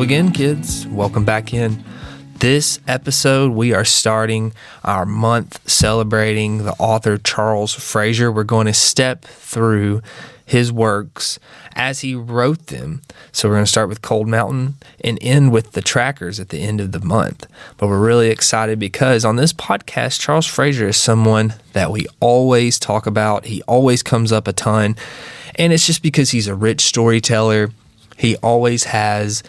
Hello again, kids. Welcome back in. This episode, we are starting our month celebrating the author Charles Frazier. We're going to step through his works as he wrote them. So we're going to start with Cold Mountain and end with The Trackers at the end of the month. But we're really excited because on this podcast, Charles Frazier is someone that we always talk about. He always comes up a ton. And it's just because he's a rich storyteller. He always has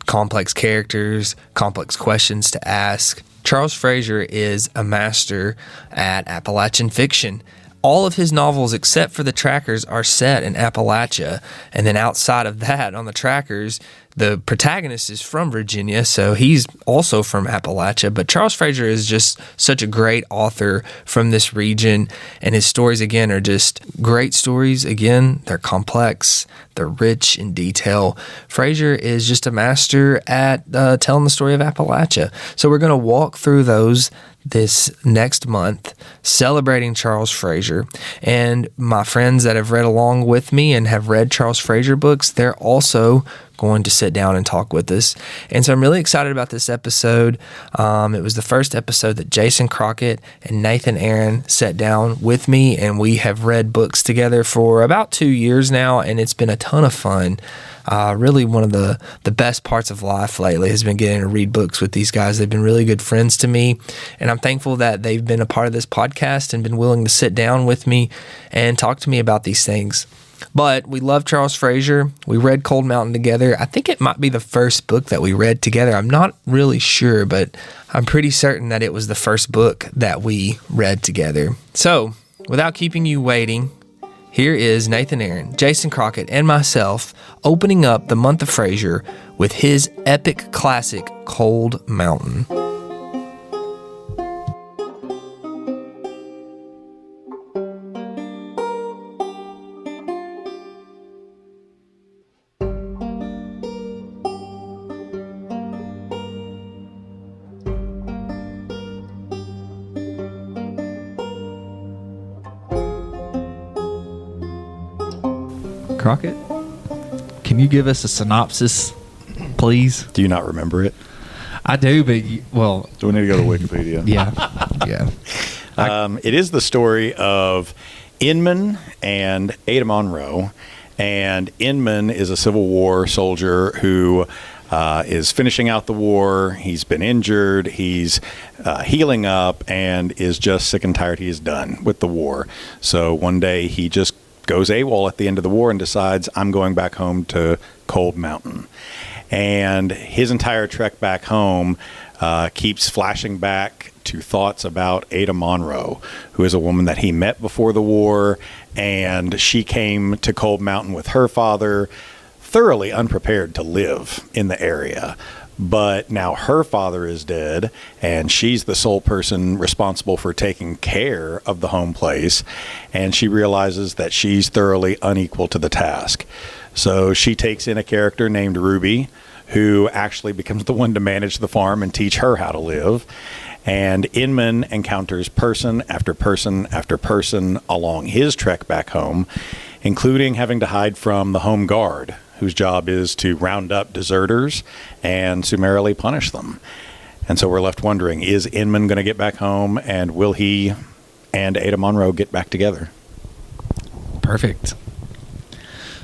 complex characters, complex questions to ask. Charles Frazier is a master at Appalachian fiction. All of his novels, except for The Trackers, are set in Appalachia. And then outside of that, on The Trackers, the protagonist is from Virginia, so he's also from Appalachia. But Charles Frazier is just such a great author from this region. And his stories, again, are just great stories. Again, they're complex. They're rich in detail. Frazier is just a master at telling the story of Appalachia. So we're going to walk through those this next month, celebrating Charles Frazier. And my friends that have read along with me and have read Charles Frazier books, they're also going to sit down and talk with us. And so I'm really excited about this episode. It was the first episode that Jason Crockett and Nathan Aaron sat down with me, and we have read books together for about 2 years now, and it's been a ton of fun. Really one of the best parts of life lately has been getting to read books with these guys. They've been really good friends to me, and I'm thankful that they've been a part of this podcast and been willing to sit down with me and talk to me about these things. But we love Charles Frazier. We read Cold Mountain together. I think it might be the first book that we read together. I'm not really sure, but I'm pretty certain that it was the first book that we read together. So, without keeping you waiting, here is Nathan Aaron, Jason Crockett, and myself opening up the month of Frazier with his epic classic, Cold Mountain. Crockett, can you give us a synopsis, please? Do you not remember it? I do, but Do we need to go to Wikipedia? yeah. It is the story of Inman and Ada Monroe. And Inman is a Civil War soldier who is finishing out the war. He's been injured. He's healing up and is just sick and tired. He is done with the war. So one day he just goes AWOL at the end of the war and decides, I'm going back home to Cold Mountain. And his entire trek back home keeps flashing back to thoughts about Ada Monroe, who is a woman that he met before the war, and she came to Cold Mountain with her father, thoroughly unprepared to live in the area. But now her father is dead, and she's the sole person responsible for taking care of the home place, and she realizes that she's thoroughly unequal to the task. So she takes in a character named Ruby, who actually becomes the one to manage the farm and teach her how to live. And Inman encounters person after person after person along his trek back home, including having to hide from the home guard, whose job is to round up deserters and summarily punish them. And so we're left wondering, is Inman going to get back home, and will he and Ada Monroe get back together? Perfect.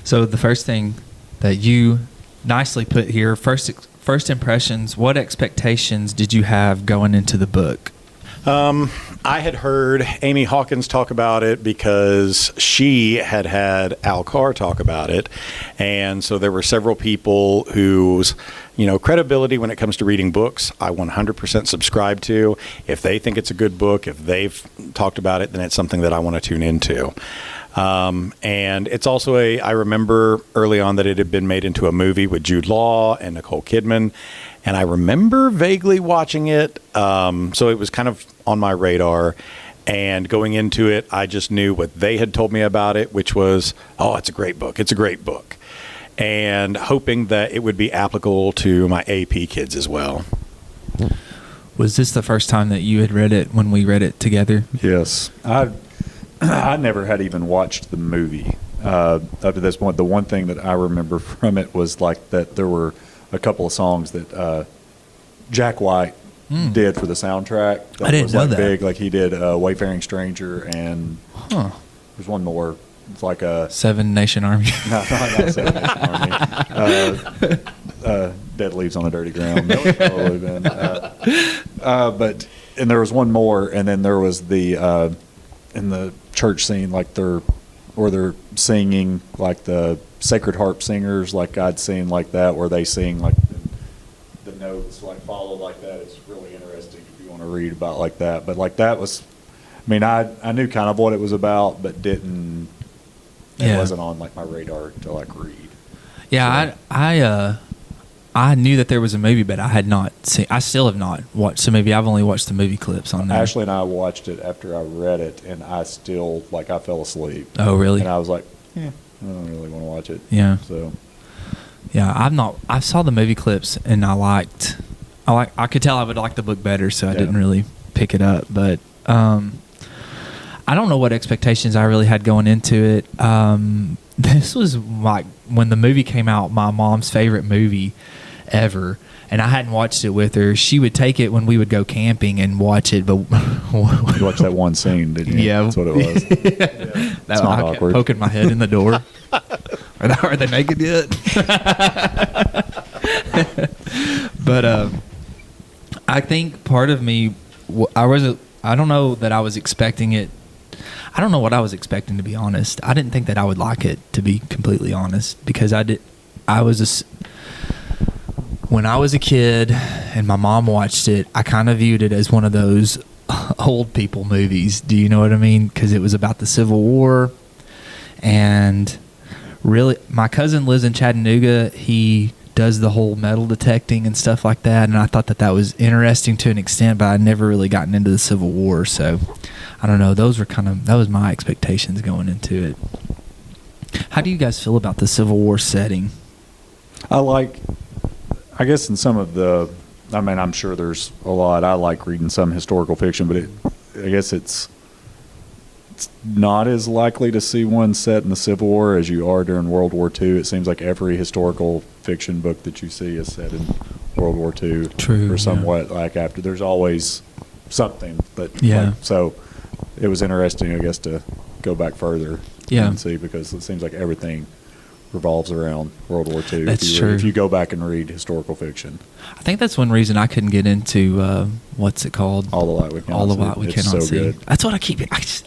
So the first thing that you nicely put here, first impressions, what expectations did you have going into the book? I had heard Amy Hawkins talk about it because she had Al Carr talk about it. And so there were several people whose, credibility when it comes to reading books, I 100% subscribe to. If they think it's a good book, if they've talked about it, then it's something that I want to tune into. And it's also I remember early on that it had been made into a movie with Jude Law and Nicole Kidman. And I remember vaguely watching it, so it was kind of on my radar. And going into it, I just knew what they had told me about it, which was, it's a great book. It's a great book. And hoping that it would be applicable to my AP kids as well. Was this the first time that you had read it when we read it together? Yes. I never had even watched the movie up to this point. The one thing that I remember from it was like that there were a couple of songs that Jack White did for the soundtrack. I didn't was know like that. big. Like he did "Wayfaring Stranger" and there's one more. It's like a Seven Nation Army. no, not Seven Nation Army. Dead Leaves on a Dirty Ground. That would probably been. But there was one more, and then there was the in the church scene, like they're singing like the Sacred Harp Singers, like I'd seen like that, where they sing like the notes like followed like that. It's really interesting if you want to read about like that. But like that was, I mean, I knew kind of what it was about, but didn't. It wasn't on like my radar to like read. Yeah, so. I knew that there was a movie, but I had not seen. I still have not watched. So maybe I've only watched the movie clips on there. Ashley and I watched it after I read it, and I still I fell asleep. Oh, really? And I was like, I don't really want to watch it. Yeah. So. Yeah, I've not. I saw the movie clips, and I could tell I would like the book better, so I didn't really pick it up. But I don't know what expectations I really had going into it. This was like when the movie came out, my mom's favorite movie ever, and I hadn't watched it with her. She would take it when we would go camping and watch it, but You watched that one scene, didn't you? Yeah, That's what it was. That It's not I kept awkward. poking my head in the door. Are they naked yet? But I think part of me, I don't know that I was expecting it. I don't know what I was expecting, to be honest. I didn't think that I would like it, to be completely honest, because when I was a kid and my mom watched it, I kind of viewed it as one of those old people movies. Do you know what I mean? Because it was about the Civil War, and really, my cousin lives in Chattanooga. He does the whole metal detecting and stuff like that, and I thought that was interesting to an extent, but I'd never really gotten into the Civil War, so I don't know. That was my expectations going into it. How do you guys feel about the Civil War setting? I guess in some of I'm sure there's a lot. I like reading some historical fiction, but I guess it's not as likely to see one set in the Civil War as you are during World War II. It seems like every historical fiction book that you see is set in World War II. True, or somewhat like after. There's always something, but Yeah. so it was interesting, I guess, to go back further and see, because it seems like everything revolves around World War II. That's true. If you go back and read historical fiction. I think that's one reason I couldn't get into what's it called? All the Light We Cannot All the See. Light We It's Cannot so See. good. That's what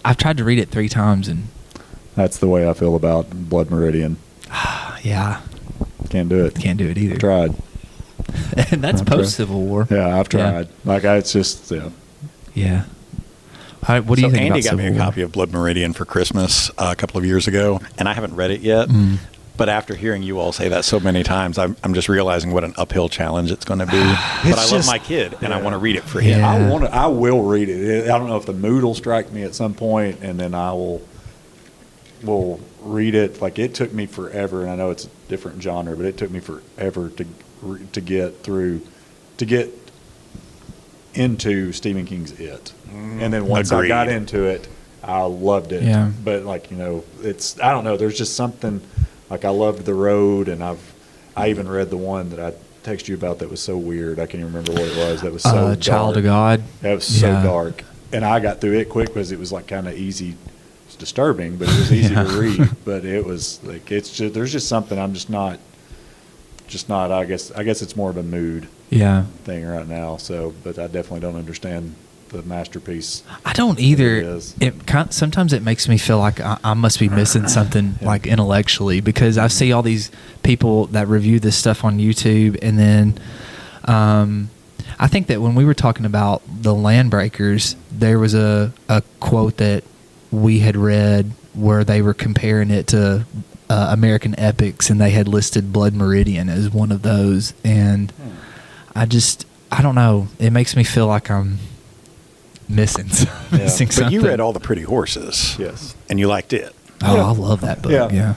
I've tried to read it 3 times, and That's the way I feel about Blood Meridian. yeah, Can't do it. can't do it either. Tried. And that's I've tried. post Civil War. Yeah, I've tried. It's just, Yeah. What do you think Andy about got Civil me a War? copy of Blood Meridian for Christmas a couple of years ago, and I haven't read it yet. But after hearing you all say that so many times, I'm just realizing what an uphill challenge it's going to be. But I love my kid, and I want to read it for him. Yeah. I will read it. I don't know if the mood will strike me at some point, and then I will read it. Like, it took me forever, and I know it's a different genre, but it took me forever to get into Stephen King's It. And then once I got into it, I loved it. Yeah. But it's, I don't know, there's just something, like, I loved The Road, and I even read the one that I texted you about that was so weird. I can't even remember what it was. That was so dark. Child of God. That was so dark. And I got through it quick because it was like kind of easy. It's disturbing, but it was easy to read. But it was like, it's just, there's just something I'm just not, I guess it's more of a mood thing right now. So, but I definitely don't understand the masterpiece. I don't either. Sometimes it makes me feel like I must be missing something like intellectually, because I see all these people that review this stuff on YouTube, and then I think that when we were talking about the Landbreakers, there was a quote that we had read where they were comparing it to American epics, and they had listed Blood Meridian as one of those, and I don't know. It makes me feel like I'm missing something. But you read All the Pretty Horses. Yes. And you liked it. Oh, I love that book. Yeah.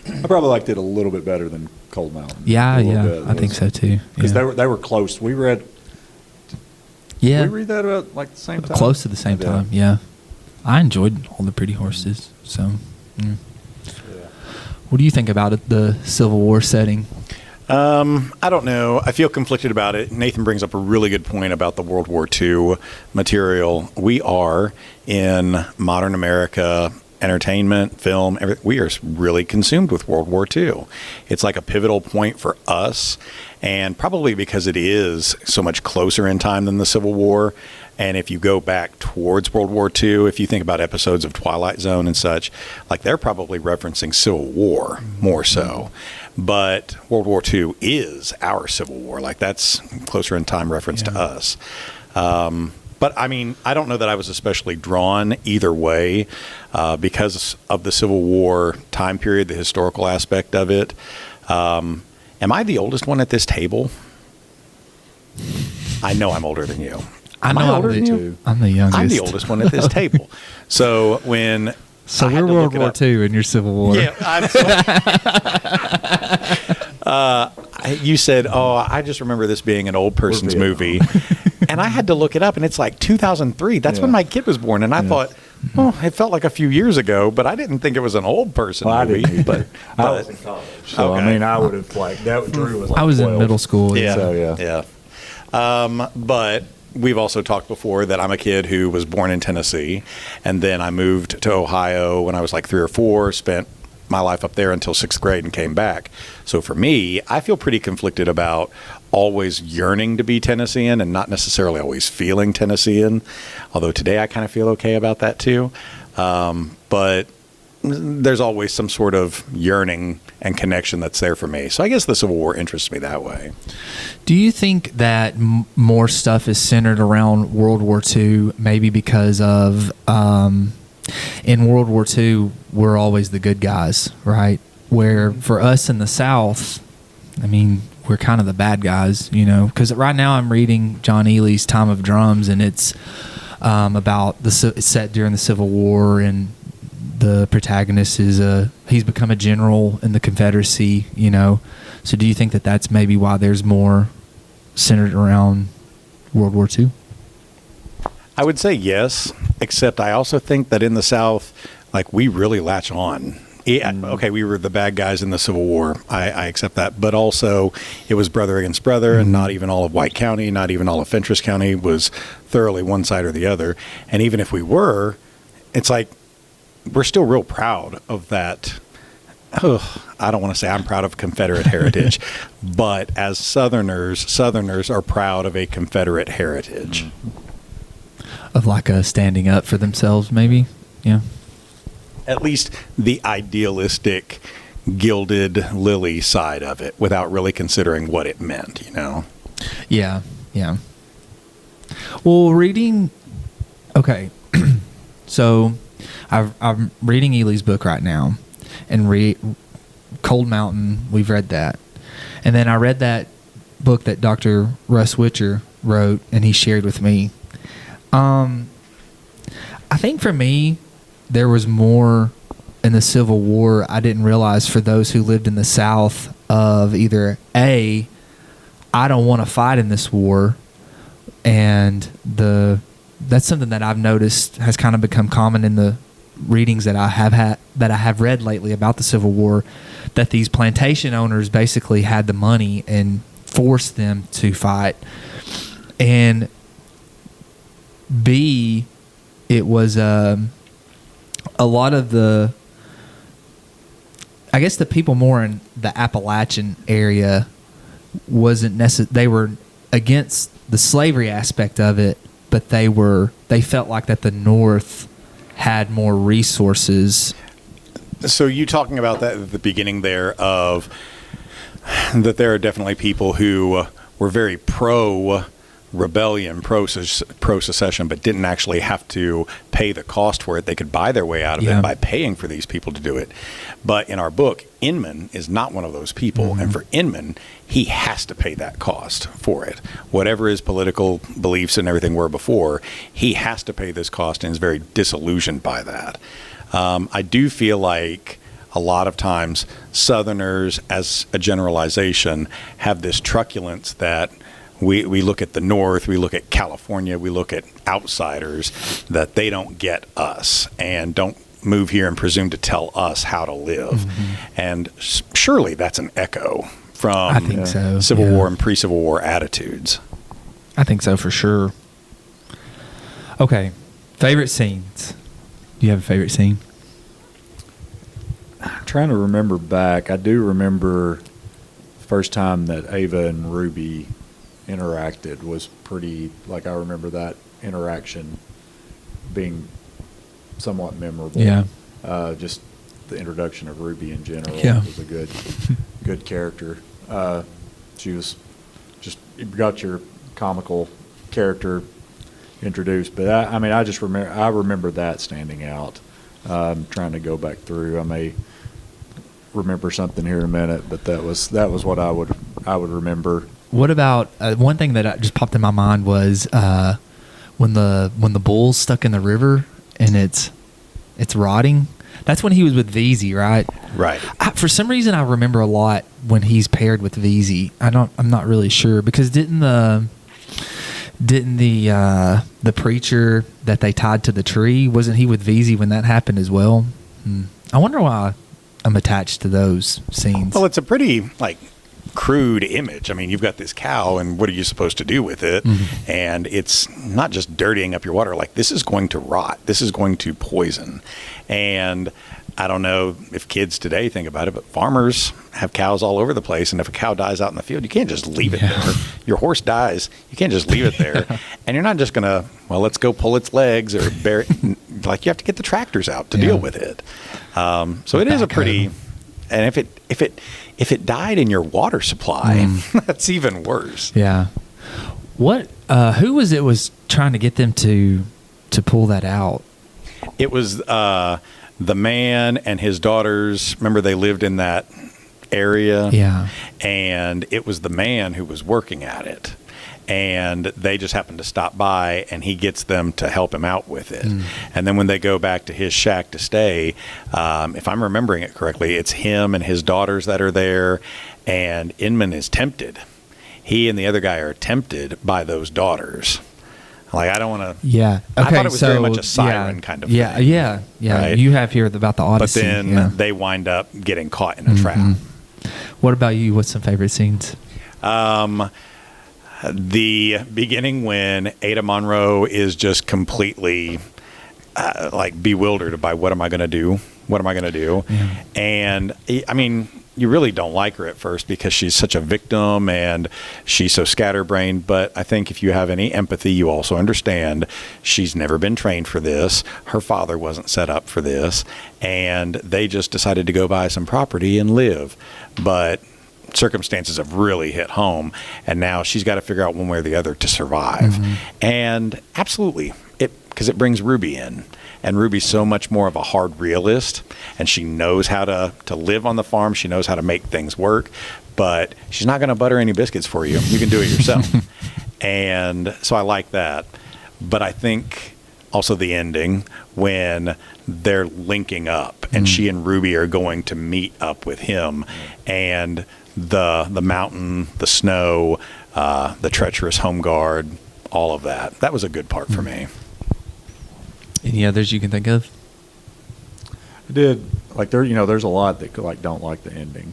I probably liked it a little bit better than Cold Mountain. Yeah, A little bit. I think so too. Because they were close. We read. Yeah. Did we read that about like the same time? Close to the same time. Yeah. I enjoyed All the Pretty Horses. So, What do you think about it, the Civil War setting? I don't know. I feel conflicted about it. Nathan brings up a really good point about the World War II material. We are in modern America, entertainment, film, we are really consumed with World War II. It's like a pivotal point for us, and probably because it is so much closer in time than the Civil War. And if you go back towards World War II, if you think about episodes of Twilight Zone and such, like they're probably referencing Civil War more so. But World War II is our Civil War. Like that's closer in time reference to us. But I mean, I don't know that I was especially drawn either way because of the Civil War time period, the historical aspect of it. Am I the oldest one at this table? I know I'm older than you. I'm the youngest. I'm the oldest one at this table. So when So we're World War II and you're Civil War. Yeah, you said, I just remember this being an old person's movie. And I had to look it up, and it's like 2003. That's when my kid was born. And I thought, it felt like a few years ago, but I didn't think it was an old person movie. I didn't but I was in college. So, I mean, I would have, Drew was like I was 12. in middle school. Yeah. So, But we've also talked before that I'm a kid who was born in Tennessee, and then I moved to Ohio when I was like 3 or 4, spent my life up there until 6th grade and came back. So for me, I feel pretty conflicted about always yearning to be Tennessean and not necessarily always feeling Tennessean, although today I kind of feel okay about that too. But there's always some sort of yearning and connection that's there for me. So I guess the Civil War interests me that way. Do you think that more stuff is centered around World War II, maybe because of in World War II, we're always the good guys, right? Where for us in the South, I mean, we're kind of the bad guys, because right now I'm reading John Ely's Time of Drums, and it's about it's set during the Civil War, and the protagonist is he's become a general in the Confederacy, So do you think that that's maybe why there's more centered around World War II? I would say yes, except I also think that in the South, like we really latch on. Okay, we were the bad guys in the Civil War. I accept that. But also it was brother against brother, and not even all of White County, not even all of Fentress County was thoroughly one side or the other. And even if we were, it's like we're still real proud of that. I don't want to say I'm proud of Confederate heritage, but as Southerners are proud of a Confederate heritage. Of like a standing up for themselves, maybe? Yeah. At least the idealistic, gilded lily side of it, without really considering what it meant, Yeah. Well, reading... Okay. So, I'm reading Ely's book right now, and Cold Mountain, we've read that. And then I read that book that Dr. Russ Witcher wrote, and he shared with me. I think for me, there was more in the Civil War I didn't realize for those who lived in the South of either A, I don't want to fight in this war, and that's something that I've noticed has kind of become common in the readings that I have read lately about the Civil War, that these plantation owners basically had the money and forced them to fight, and B, it was a lot of the, I guess the people more in the Appalachian area wasn't they were against the slavery aspect of it, but they felt like that the North had more resources. So you talking about that at the beginning there of that there are definitely people who were very pro-rebellion, pro-secession, but didn't actually have to pay the cost for it. They could buy their way out of it by paying for these people to do it. But in our book, Inman is not one of those people. Mm-hmm. And for Inman, he has to pay that cost for it. Whatever his political beliefs and everything were before, he has to pay this cost and is very disillusioned by that. I do feel like a lot of times Southerners, as a generalization, have this truculence that we look at the North, we look at California, we look at outsiders, that they don't get us and don't move here and presume to tell us how to live. Mm-hmm. And surely that's an echo from I think so, Civil yeah. War and pre-Civil War attitudes. I think so for sure. Okay, favorite scenes. Do you have a favorite scene? I'm trying to remember back. I do remember the first time that Ava and Ruby interacted was pretty, like, I remember that interaction being somewhat memorable. Yeah. Just the introduction of Ruby in general Yeah. was a good character. She was just, you got your comical character introduced, but I just remember that standing out. I'm trying to go back through. I may remember something here in a minute, but that was what I would remember. What about one thing that just popped in my mind was when the bull's stuck in the river and it's rotting. That's when he was with VZ, right? Right. For some reason, I remember a lot when he's paired with VZ. I'm not really sure because didn't the preacher that they tied to the tree, wasn't he with VZ when that happened as well? I wonder why I'm attached to those scenes. Well, it's a pretty crude image. I mean, you've got this cow, and what are you supposed to do with it? Mm-hmm. And it's not just dirtying up your water. This is going to rot. This is going to poison. And I don't know if kids today think about it, but farmers have cows all over the place. And if a cow dies out in the field, you can't just leave it there. Your horse dies. You can't just leave it there. And you're not just going to, let's go pull its legs or bury it. You have to get the tractors out to deal with it. So it is a pretty, and if it died in your water supply, that's even worse. Yeah. What? Who was trying to get them to pull that out? It was the man and his daughters. Remember, they lived in that area. Yeah. And it was the man who was working at it. And they just happened to stop by, and he gets them to help him out with it. And then when they go back to his shack to stay, if I'm remembering it correctly, it's him and his daughters that are there, and Inman is tempted. He and the other guy are tempted by those daughters. I don't want to. Yeah. Okay. I thought it was very much a siren kind of thing. Yeah. Right? You have here about the Odyssey. But then they wind up getting caught in a trap. What about you? What's some favorite scenes? The beginning when Ada Monroe is just completely bewildered by what am I going to do? What am I going to do? Yeah. And I mean, you really don't like her at first because she's such a victim and she's so scatterbrained. But I think if you have any empathy, you also understand she's never been trained for this. Her father wasn't set up for this. And they just decided to go buy some property and live. But circumstances have really hit home, and now she's got to figure out one way or the other to survive. And absolutely, because it brings Ruby in, and Ruby's so much more of a hard realist, and she knows how to live on the farm. She knows how to make things work, but she's not going to butter any biscuits for you. You can do it yourself. And so I like that. But I think also the ending when they're linking up and she and Ruby are going to meet up with him, and the mountain, the snow, the treacherous home guard, all of that. That was a good part for me. Any others you can think of? I did there's a lot that don't like the ending.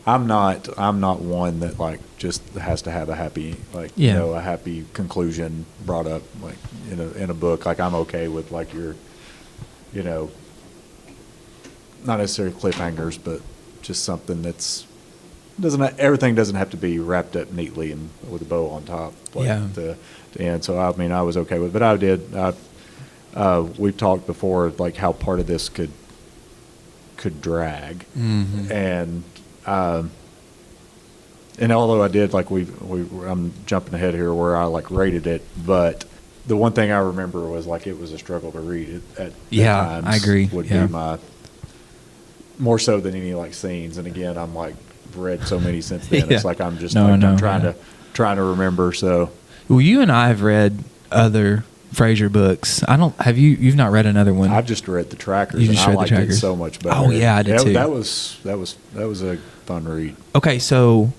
I'm not one that just has to have a happy a happy conclusion brought up in a book. I'm okay with your not necessarily cliffhangers, but just something that's everything doesn't have to be wrapped up neatly and with a bow on top to end. So I was okay with it, but I did. We've talked before how part of this could drag, and although I did I'm jumping ahead here where I rated it, but the one thing I remember was it was a struggle to read it at times. I agree. Would be my more so than any scenes, and again I'm read so many since then. It's I'm just I'm trying to remember. So well, you and I have read other Frazier books. You've not read another one? I've just read the Trackers. You just and read I liked the Trackers. It so much better. Oh yeah, I did too. That was a fun read. Okay, so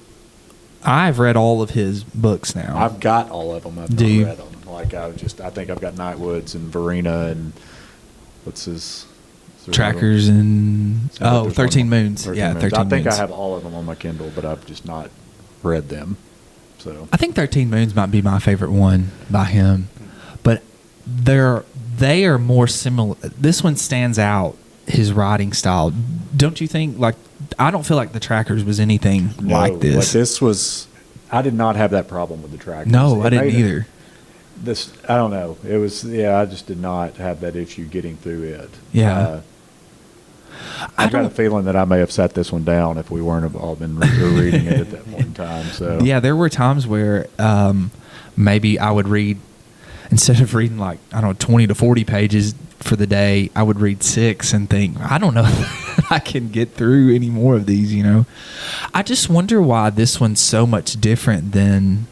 I've read all of his books now. I've got all of them. I've not read them. I think I've got Nightwoods and Verena and what's his Trackers and So there's 13 one- Moons. 13 Yeah, Moons. 13 I think Moons. I have all of them on my Kindle, but I've just not read them. So I think 13 Moons might be my favorite one by him, but they are more similar. This one stands out, his writing style. Don't you think? Like, I don't feel like the Trackers was anything like this. Like this was, I did not have that problem with the Trackers. No, It I didn't made either. This, I don't know. It was, I just did not have that issue getting through it. Yeah. I've got a feeling that I may have sat this one down if we weren't have all been reading it at that point in time. So Yeah, there were times where maybe I would read, instead of reading like, I don't know, 20 to 40 pages for the day, I would read 6 and think, I don't know if I can get through any more of these, you know. I just wonder why this one's so much different than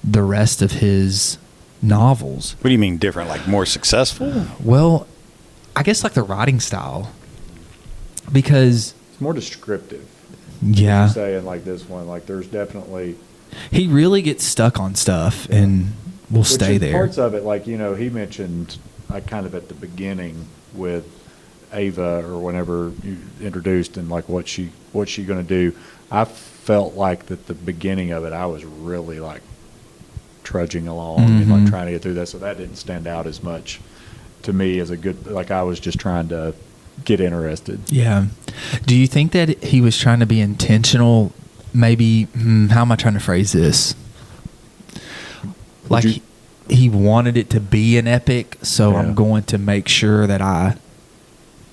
the rest of his novels. What do you mean different? Like more successful? Well, I guess like the writing style. Because, it's more descriptive. yeah, You're saying like this one, like there's definitely he really gets stuck on stuff and will which stay in there. Parts of it, like he mentioned, like kind of at the beginning with Ava or whenever you introduced and like what's she going to do. I felt like that the beginning of it, I was really like trudging along and like trying to get through that, so that didn't stand out as much to me as a good. Like I was just trying to get interested. Yeah. Do you think that he was trying to be intentional? Maybe, how am I trying to phrase this? Like, he wanted it to be an epic, so Yeah. I'm going to make sure that I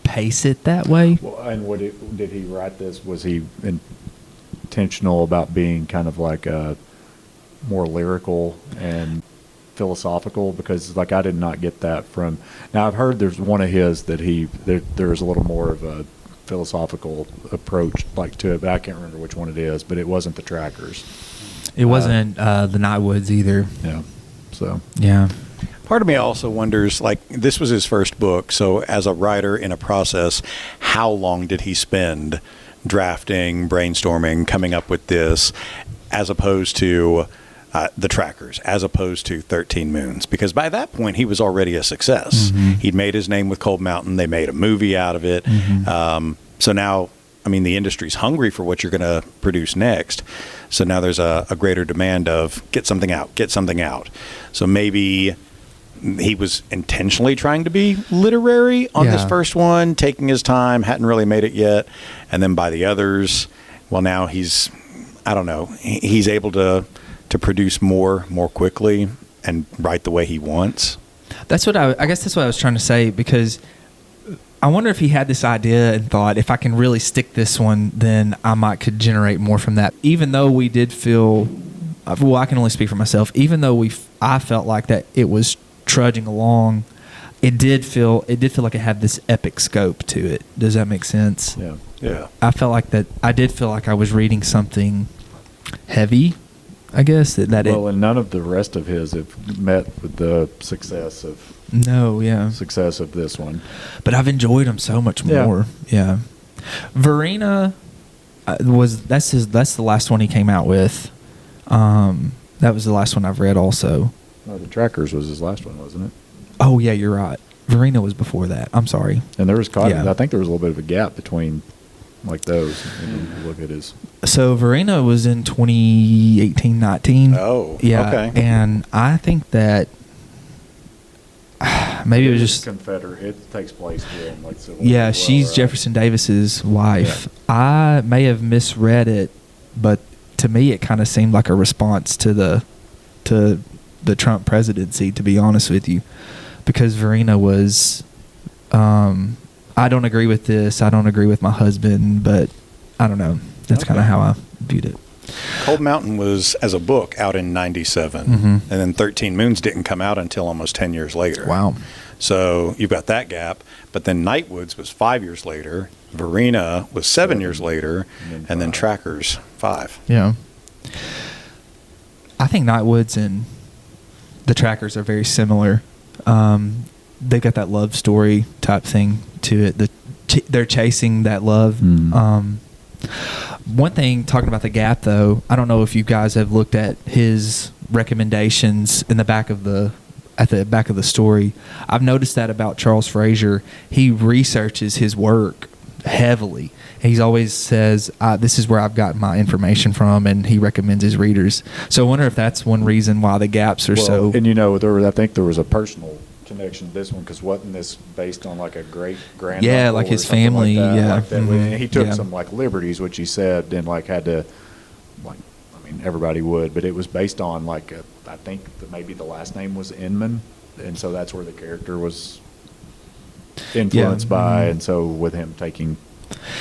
pace it that way. Well, and did he write this? Was he intentional about being kind of like more lyrical and philosophical? Because like I did not get that from. Now I've heard there's one of his that there's a little more of a philosophical approach like to it, but I can't remember which one it is. But it wasn't the Trackers. It wasn't the Nightwoods either. Yeah. So Yeah. Part of me also wonders, like, this was his first book, so as a writer in a process, how long did he spend drafting, brainstorming, coming up with this, as opposed to the Trackers, as opposed to 13 Moons? Because by that point, he was already a success. He'd made his name with Cold Mountain. They made a movie out of it. So now, I mean, the industry's hungry for what you're going to produce next. So now there's a greater demand of get something out. So maybe he was intentionally trying to be literary on this Yeah. first one, taking his time, hadn't really made it yet. And then by the others, well, now he's able to produce more quickly and write the way he wants. That's what I guess that's what I was trying to say, because I wonder if he had this idea and thought, if I can really stick this one, then I could generate more from that. Even though we did feel, well, I can only speak for myself. Even though I felt like that it was trudging along, it did feel like it had this epic scope to it. Does that make sense? Yeah. I felt like that. I did feel like I was reading something heavy, I guess. and none of the rest of his have met with the success of this one. But I've enjoyed him so much Yeah. more. Yeah. Verena that's the last one he came out with. That was the last one I've read also. No, the Trackers was his last one, wasn't it? Oh yeah, you're right. Verena was before that. I'm sorry. And there was Yeah. I think there was a little bit of a gap between like those. When you look at his. So Verena was in 2018-19. Oh, yeah. okay. And I think that maybe it was just Confederate. It takes place during like Civil War. yeah. as well, She's right? Jefferson Davis's wife. I may have misread it, but to me it kind of seemed like a response to the Trump presidency, to be honest with you, because Verena was, I don't agree with this. I don't agree with my husband, but I don't know. That's kind of how I viewed it. Cold Mountain was, as a book, out in 97. And then 13 Moons didn't come out until almost 10 years later. Wow. So you've got that gap. But then Nightwoods was 5 years later. Verena was 7 years later. And then Trackers, 5. Yeah. I think Nightwoods and the Trackers are very similar. They've got that love story type thing to it. They're chasing that love. One thing, talking about the gap, though, I don't know if you guys have looked at his recommendations in the back of the at the back of the story. I've noticed that about Charles Frazier. He researches his work heavily. He's always says, this is where I've gotten my information from, and he recommends his readers. So I wonder if that's one reason why the gaps are so... And, I think there was a personal connection to this one, because wasn't this based on like a great-granduncle? Yeah, like his family, like that, yeah. Like that. And he took Yeah. some like liberties, which he said, and like had to, like, I mean, everybody would, but it was based on like, I think that maybe the last name was Inman, and so that's where the character was influenced by, and so with him taking...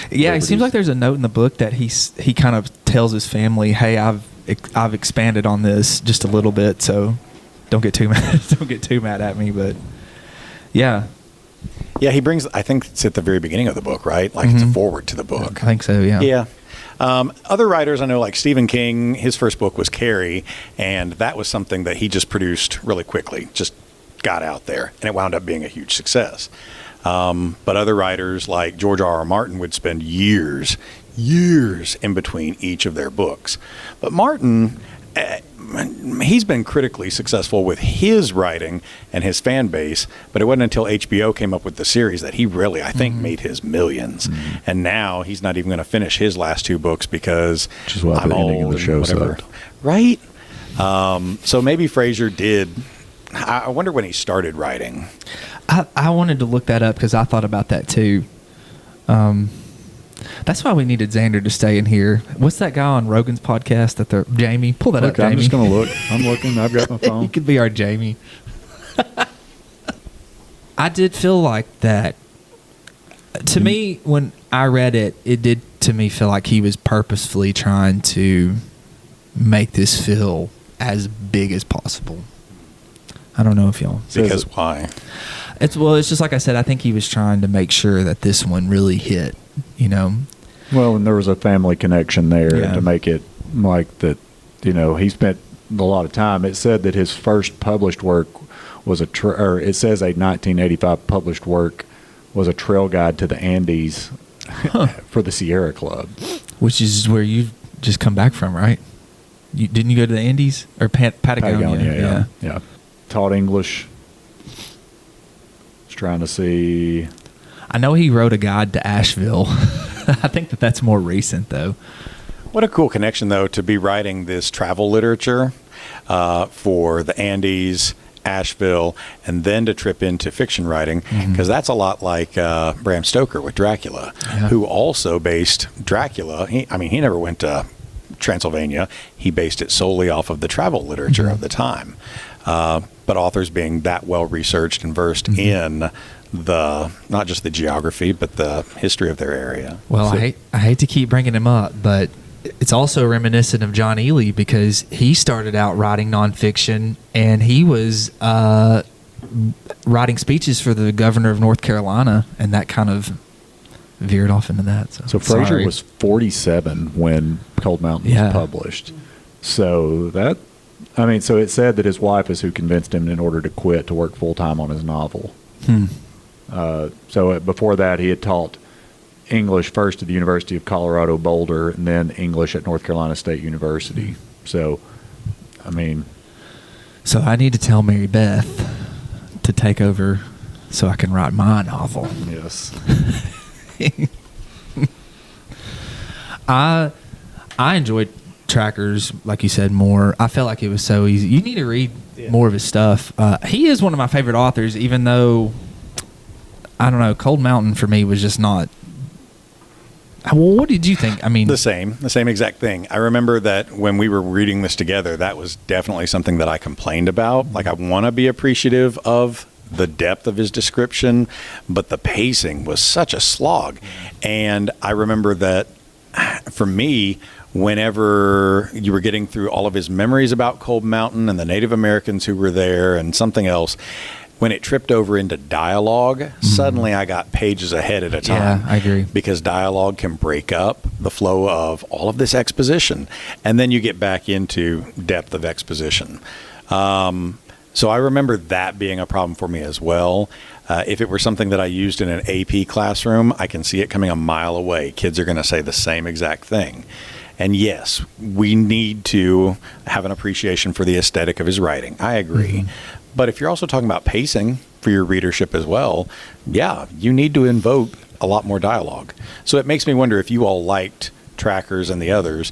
Yeah, it seems like there's a note in the book that he kind of tells his family, "Hey, I've expanded on this just a little bit, so don't get too mad at me." But yeah, he brings. I think it's at the very beginning of the book, right? Like it's a forward to the book. I think so. Yeah. Yeah. Other writers I know, like Stephen King, his first book was Carrie, and that was something that he just produced really quickly, just got out there, and it wound up being a huge success. But other writers like George R.R. Martin would spend years in between each of their books. But Martin, he's been critically successful with his writing and his fan base, but it wasn't until HBO came up with the series that he really, I think, made his millions. And now he's not even going to finish his last two books because Which is why I'm the ending of old the show and whatever. sucked. Right? So maybe Frazier did... I wonder when he started writing. I wanted to look that up because I thought about that too. That's why we needed Xander to stay in here. What's that guy on Rogan's podcast? Jamie, pull that up, Jamie. I'm just going to look. I'm looking. I've got my phone. He could be our Jamie. I did feel like that. To me, when I read it, it did to me feel like he was purposefully trying to make this feel as big as possible. I don't know if y'all... Because why? It's just like I said, I think he was trying to make sure that this one really hit, Well, and there was a family connection there to make it like that, he spent a lot of time. It said that his first published work was it says a 1985 published work was a trail guide to the Andes for the Sierra Club. Which is where you've just come back from, right? Didn't you go to the Andes? Or Patagonia? Yeah. Taught English. Was trying to see. I know he wrote a guide to Asheville. I think that's more recent, though. What a cool connection, though, to be writing this travel literature for the Andes, Asheville, and then to trip into fiction writing, because that's a lot like Bram Stoker with Dracula, who also based Dracula. He never went to Transylvania. He based it solely off of the travel literature of the time. But authors being that well researched and versed in not just the geography, but the history of their area. Well, I hate to keep bringing him up, but it's also reminiscent of John Ely because he started out writing nonfiction, and he was writing speeches for the governor of North Carolina, and that kind of veered off into that. So Frazier was 47 when Cold Mountain was published. So so it said that his wife is who convinced him in order to quit to work full-time on his novel. So before that, he had taught English first at the University of Colorado Boulder and then English at North Carolina State University. So I need to tell Mary Beth to take over so I can write my novel. Yes. I enjoyed Trackers, like you said, more. I felt like it was so easy. You need to read more of his stuff. He is one of my favorite authors, even though, I don't know, Cold Mountain for me was just not... Well, what did you think? The same exact thing. I remember that when we were reading this together, that was definitely something that I complained about. Like, I want to be appreciative of the depth of his description, but the pacing was such a slog. And I remember that for me, whenever you were getting through all of his memories about Cold Mountain and the Native Americans who were there and something else, when it tripped over into dialogue, suddenly I got pages ahead at a time. Yeah, I agree. Because dialogue can break up the flow of all of this exposition. And then you get back into depth of exposition. So I remember that being a problem for me as well. If it were something that I used in an AP classroom, I can see it coming a mile away. Kids are going to say the same exact thing. And yes, we need to have an appreciation for the aesthetic of his writing. I agree. But if you're also talking about pacing for your readership as well, yeah, you need to invoke a lot more dialogue. So it makes me wonder if you all liked Trackers and the others,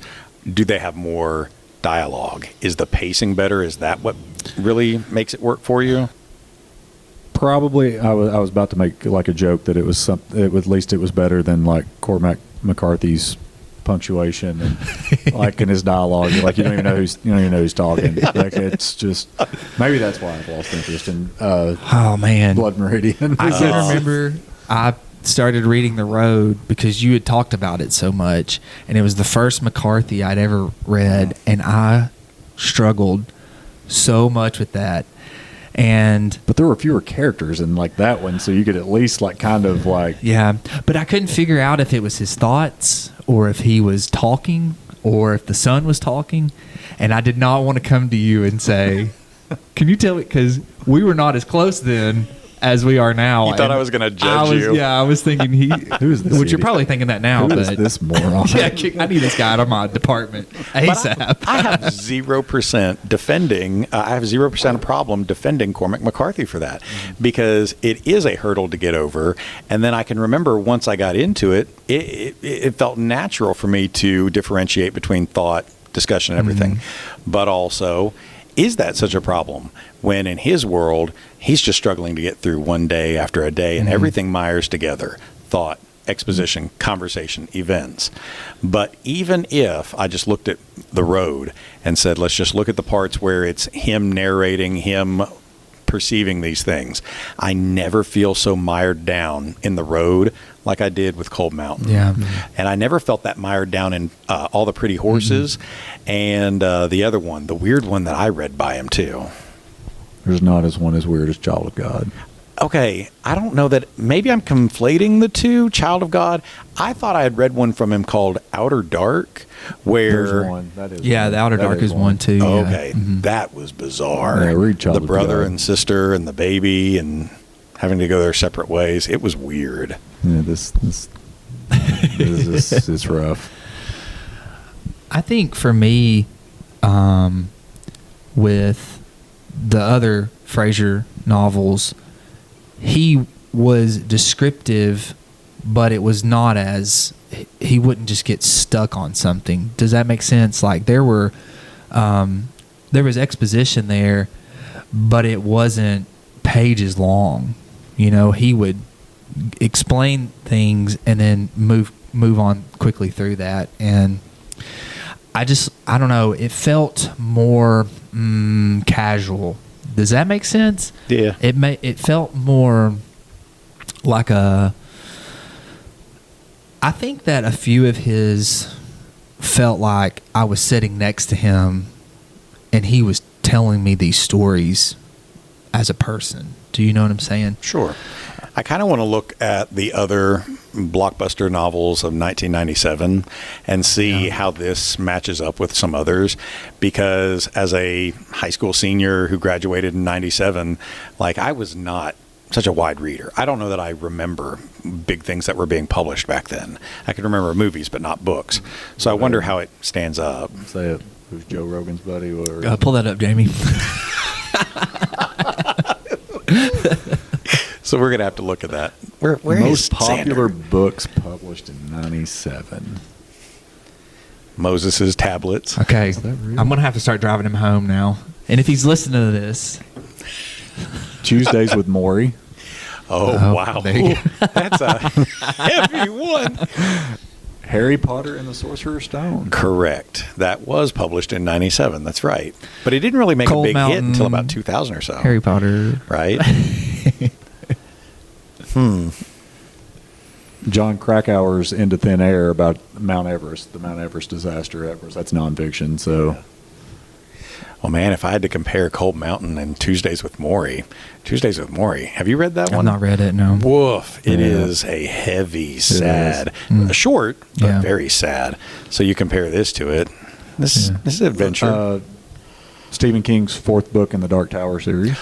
do they have more dialogue? Is the pacing better? Is that what really makes it work for you? Probably, I was about to make like a joke that it was at least it was better than like Cormac McCarthy's punctuation and like in his dialogue. Like you don't even know who's talking. Like it's just maybe that's why I've lost interest in Oh man, Blood Meridian. I can remember I started reading The Road because you had talked about it so much, and it was the first McCarthy I'd ever read, and I struggled so much with that. But there were fewer characters in like that one, so you could at least like kind of like yeah. But I couldn't figure out if it was his thoughts or if he was talking or if the son was talking, and I did not want to come to you and say, "Can you tell me?" Because we were not as close then as we are now. You thought I was going to judge you? Yeah, I was thinking who is this? Which idiot? you're probably thinking that now. Who but is this moron? yeah, I need this guy out of my department ASAP. I have 0% defending. I have 0% of problem defending Cormac McCarthy for that because it is a hurdle to get over. And then I can remember once I got into it, it felt natural for me to differentiate between thought, discussion, and everything. But also, is that such a problem when in his world he's just struggling to get through one day after a day and everything mires together? Thought, exposition, conversation, events. But even if I just looked at The Road and said, let's just look at the parts where it's him narrating, him perceiving these things, I never feel so mired down in The Road like I did with Cold Mountain. Yeah. And I never felt that mired down in All the Pretty Horses and the other one, the weird one that I read by him too. There's not as one as weird as Child of God. Okay, I don't know that. Maybe I'm conflating the two. Child of God. I thought I had read one from him called Outer Dark, where There's one. That is Yeah, one. the Outer That Dark is one too. Yeah. okay, that was bizarre. Yeah, read Child the of brother God. and sister and the baby and having to go their separate ways. It was weird. Yeah, this is rough. I think for me, with the other Frazier novels, he was descriptive, but it was not as he wouldn't just get stuck on something. Does that make sense? Like there was exposition there, but it wasn't pages long. You know, he would explain things and then move on quickly through that. And I don't know, it felt more casual. Does that make sense? Yeah. It felt more like I think that a few of his felt like I was sitting next to him and he was telling me these stories as a person. Do you know what I'm saying? Sure. I kind of want to look at the other blockbuster novels of 1997 and see how this matches up with some others, because as a high school senior who graduated in 97, like I was not such a wide reader. I don't know that I remember big things that were being published back then. I can remember movies, but not books. So I wonder how it stands up. Say it. Who's Joe Rogan's buddy? Or Pull that up, Jamie. So we're going to have to look at that. Where most is popular Xander? books published in 97. Moses' tablets. Okay. that real? I'm going to have to start driving him home now. And if he's listening to this, Tuesdays with Maury. Oh, wow. there you go. That's a heavy one. Harry Potter and the Sorcerer's Stone. Correct. That was published in 97. That's right. But it didn't really make Cold a big hit Mountain, until about 2000 or so. Harry Potter. Right? John Krakauer's Into Thin Air about Mount Everest, the Mount Everest disaster. That's nonfiction. So, Well, man, if I had to compare Cold Mountain and Tuesdays with Maury, have you read that I've one? not read it, no. Woof. It Yeah. is a heavy, sad, short, but Yeah. very sad. So you compare this to it. This is adventure. Stephen King's fourth book in the Dark Tower series.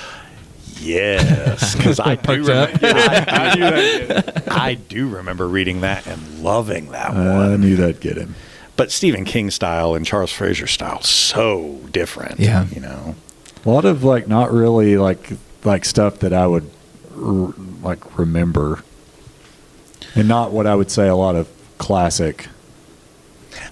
Yes, because I do Perked up. remember. I do remember reading that and loving that I one. knew that'd get him. But Stephen King style and Charles Frazier style, so different. Yeah. You know. A lot of like not really like stuff that I would like remember, and not what I would say a lot of classic.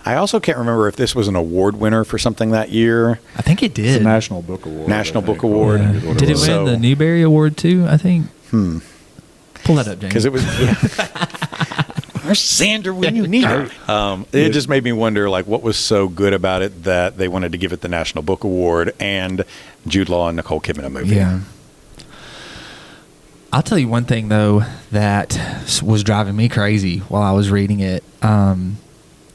I also can't remember if this was an award winner for something that year. I think it It's did. a National Book Award. National Book Award. Yeah. Did it win So- the Newbery Award too? I think. Pull that up, James. Because it was. Where's Xander when you need her? It just made me wonder, like, what was so good about it that they wanted to give it the National Book Award and Jude Law and Nicole Kidman a movie. Yeah. I'll tell you one thing though that was driving me crazy while I was reading it.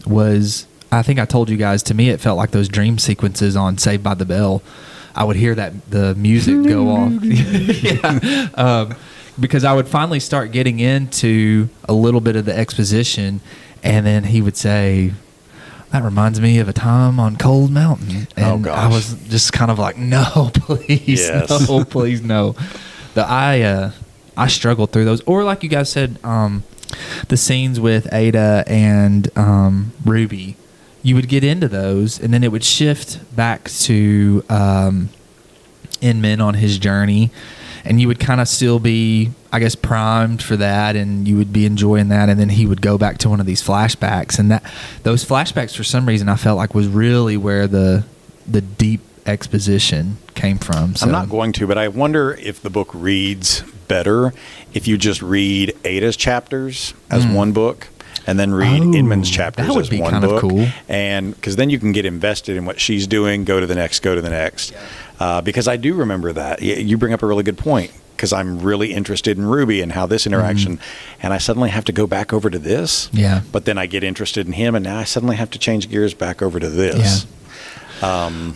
Was I think I told you guys, to me it felt like those dream sequences on Saved by the Bell. I would hear the music go off. Yeah. Because I would finally start getting into a little bit of the exposition, and then he would say, "That reminds me of a time on Cold Mountain." And gosh. I was just kind of like, "No, please, Yes. no, please, no." I struggled through those, or like you guys said, the scenes with Ada and Ruby. You would get into those, and then it would shift back to Inman on his journey. And you would kind of still be, I guess, primed for that, and you would be enjoying that. And then he would go back to one of these flashbacks, and those flashbacks, for some reason, I felt like was really where the deep exposition came from. So. I'm not going to, but I wonder if the book reads better if you just read Ada's chapters as one book and then read Inman's chapters that would as be one kind of book. cool. And because then you can get invested in what she's doing, go to the next. Because I do remember that. You bring up a really good point, because I'm really interested in Ruby and how this interaction, and I suddenly have to go back over to this. Yeah. But then I get interested in him, and now I suddenly have to change gears back over to this.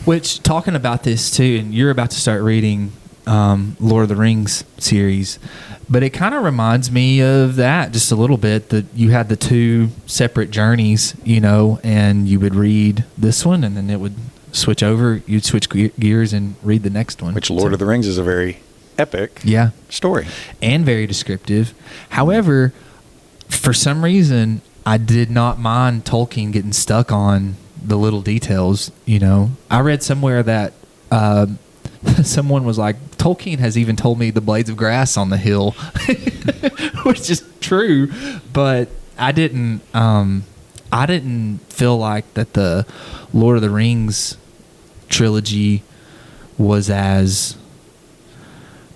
Which, talking about this too, and you're about to start reading Lord of the Rings series, but it kind of reminds me of that just a little bit, that you had the two separate journeys, and you would read this one, and then it would switch over, you'd switch gears and read the next one. Which Lord of the Rings is a very epic story. And very descriptive. However, for some reason, I did not mind Tolkien getting stuck on the little details. I read somewhere that someone was like, Tolkien has even told me the blades of grass on the hill, which is true, but I didn't feel like that the Lord of the Rings trilogy was as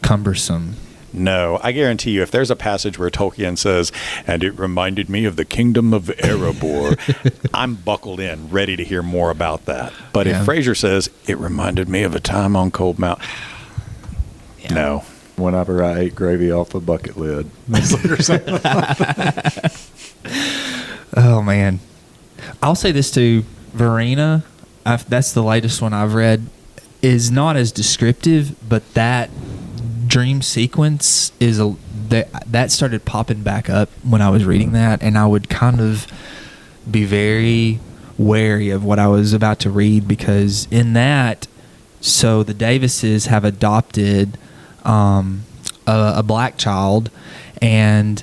cumbersome. No, I guarantee you, if there's a passage where Tolkien says, "And it reminded me of the kingdom of Erebor," I'm buckled in, ready to hear more about that. But if Frazier says, "It reminded me of a time on Cold Mountain," no. Whenever I ate gravy off a bucket lid. Or something. Oh, man. I'll say this too. Verena, that's the latest one I've read, is not as descriptive, but that dream sequence is that started popping back up when I was reading that, and I would kind of be very wary of what I was about to read, because in that, so the Davises have adopted a black child, and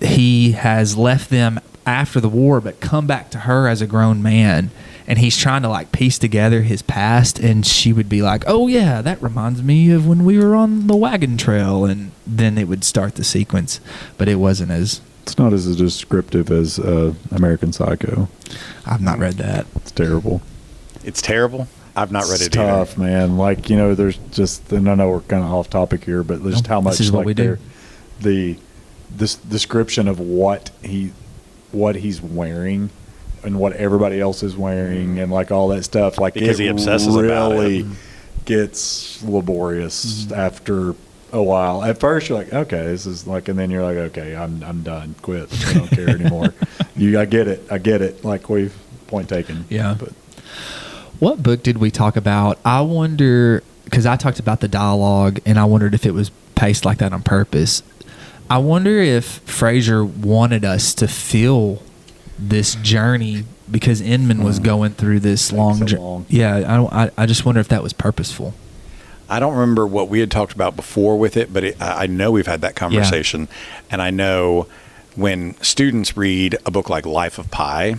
he has left them after the war but come back to her as a grown man, and he's trying to like piece together his past, and she would be like, "Oh yeah, that reminds me of when we were on the wagon trail," and then it would start the sequence, but it wasn't as... It's not as descriptive as American Psycho. I've not read that. It's terrible. It's terrible? I've not read It's it either. tough, man. Like, there's just, and I know we're kind of off topic here, but just how much this is what we do. this description of what he's wearing and what everybody else is wearing and like all that stuff, like Because he obsesses about it. Gets laborious after a while. At first you're like, okay, this is like, and then you're like, okay, I'm done, quit, I don't care anymore. I get it. Like, we've point taken. Yeah. But What book did we talk about? I wonder, because I talked about the dialogue, and I wondered if it was paced like that on purpose. I wonder if Frazier wanted us to feel this journey because Inman was going through this long journey. Yeah, I just wonder if that was purposeful. I don't remember what we had talked about before with it, but I know we've had that conversation. And I know when students read a book like Life of Pi,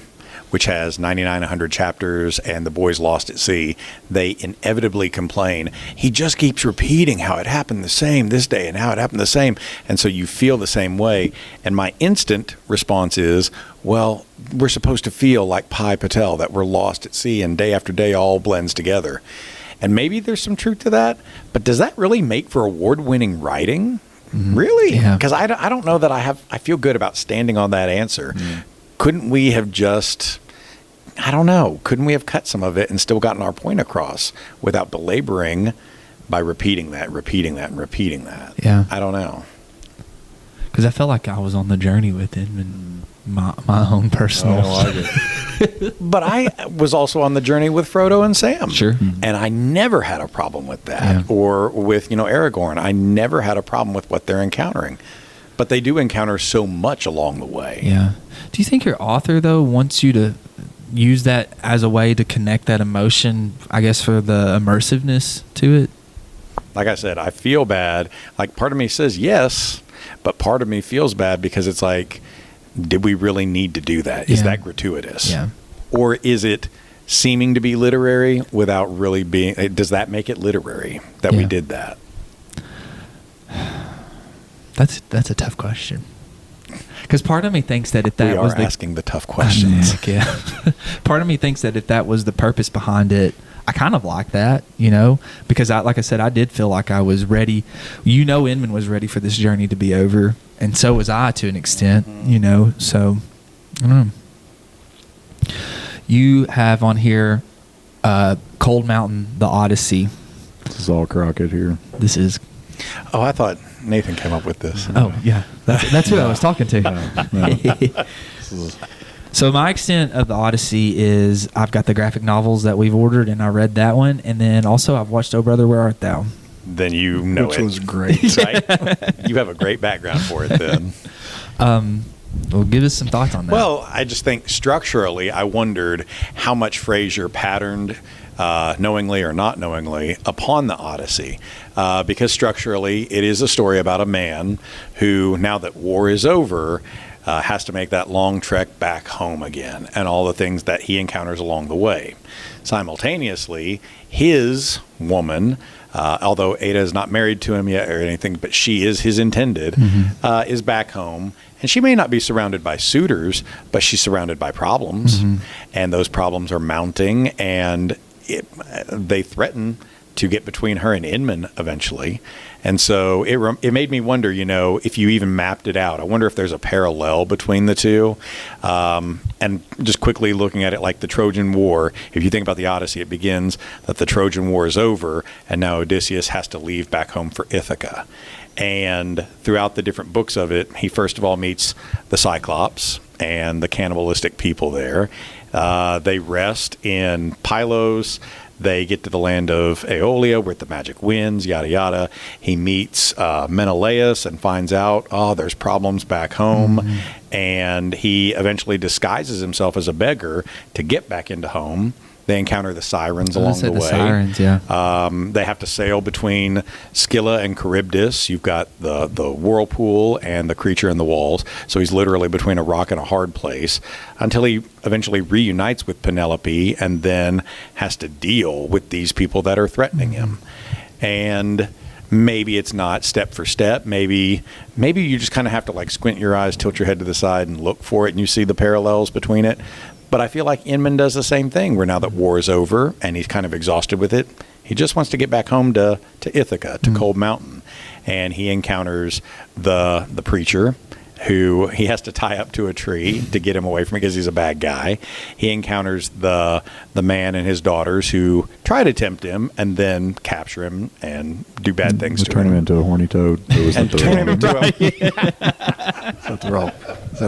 which has 99, 100 chapters, and The Boys Lost at Sea, they inevitably complain, he just keeps repeating how it happened the same this day and how it happened the same. And so you feel the same way. And my instant response is, well, we're supposed to feel like Pi Patel, that we're lost at sea and day after day all blends together. And maybe there's some truth to that, but does that really make for award-winning writing? Mm-hmm. Really? Because I don't know that I feel good about standing on that answer. Mm. Couldn't we have just, I don't know, couldn't we have cut some of it and still gotten our point across without belaboring by repeating that, and repeating that? Yeah. I don't know. Because I felt like I was on the journey with him and my own personal. But I was also on the journey with Frodo and Sam. Sure. And I never had a problem with that. Yeah. Or with, Aragorn. I never had a problem with what they're encountering. But they do encounter so much along the way. Yeah. Do you think your author, though, wants you to use that as a way to connect that emotion, I guess, for the immersiveness to it? Like I said, I feel bad. Like, part of me says yes, but part of me feels bad because it's like, did we really need to do that? Is that gratuitous? Yeah. Or is it seeming to be literary without really being, does that make it literary that we did that? That's a tough question. Because part of me thinks that if that was asking the tough questions. Part of me thinks that if that was the purpose behind it, I kind of like that, because like I said, I did feel like I was ready. Inman was ready for this journey to be over, and so was I to an extent, so I don't know. You have on here Cold Mountain, The Odyssey. This is all Crockett here. This is. Oh, I thought Nathan came up with this. Oh, yeah. That's who I was talking to. So my extent of the Odyssey is I've got the graphic novels that we've ordered, and I read that one. And then also I've watched Oh Brother, Where Art Thou? Then you know Which it. was great. Right? You have a great background for it then. Well, give us some thoughts on that. Well, I just think structurally, I wondered how much Frazier patterned, knowingly or not knowingly, upon the Odyssey. Because structurally, it is a story about a man who, now that war is over, has to make that long trek back home again and all the things that he encounters along the way. Simultaneously, his woman, although Ada is not married to him yet or anything, but she is his intended, is back home. And she may not be surrounded by suitors, but she's surrounded by problems. Mm-hmm. And those problems are mounting, and they threaten to get between her and Inman eventually. And so it made me wonder, if you even mapped it out. I wonder if there's a parallel between the two. And just quickly looking at it like the Trojan War, if you think about the Odyssey, it begins that the Trojan War is over, and now Odysseus has to leave back home for Ithaca. And throughout the different books of it, he first of all meets the Cyclops and the cannibalistic people there. They rest in Pylos. They get to the land of Aeolia with the magic winds, yada, yada. He meets Menelaus and finds out, there's problems back home. Mm-hmm. And he eventually disguises himself as a beggar to get back into home. They encounter the Sirens along the way. Sirens, yeah. They have to sail between Scylla and Charybdis. You've got the whirlpool and the creature in the walls. So he's literally between a rock and a hard place until he eventually reunites with Penelope and then has to deal with these people that are threatening him. And maybe it's not step for step. Maybe you just kind of have to squint your eyes, tilt your head to the side, and look for it, and you see the parallels between it. But I feel like Inman does the same thing, where now that war is over and he's kind of exhausted with it, he just wants to get back home to Ithaca, to Cold Mountain. And he encounters the preacher, who he has to tie up to a tree to get him away from it because he's a bad guy. He encounters the man and his daughters who try to tempt him and then capture him and do bad things to him. Turn him into a horny toad. Is that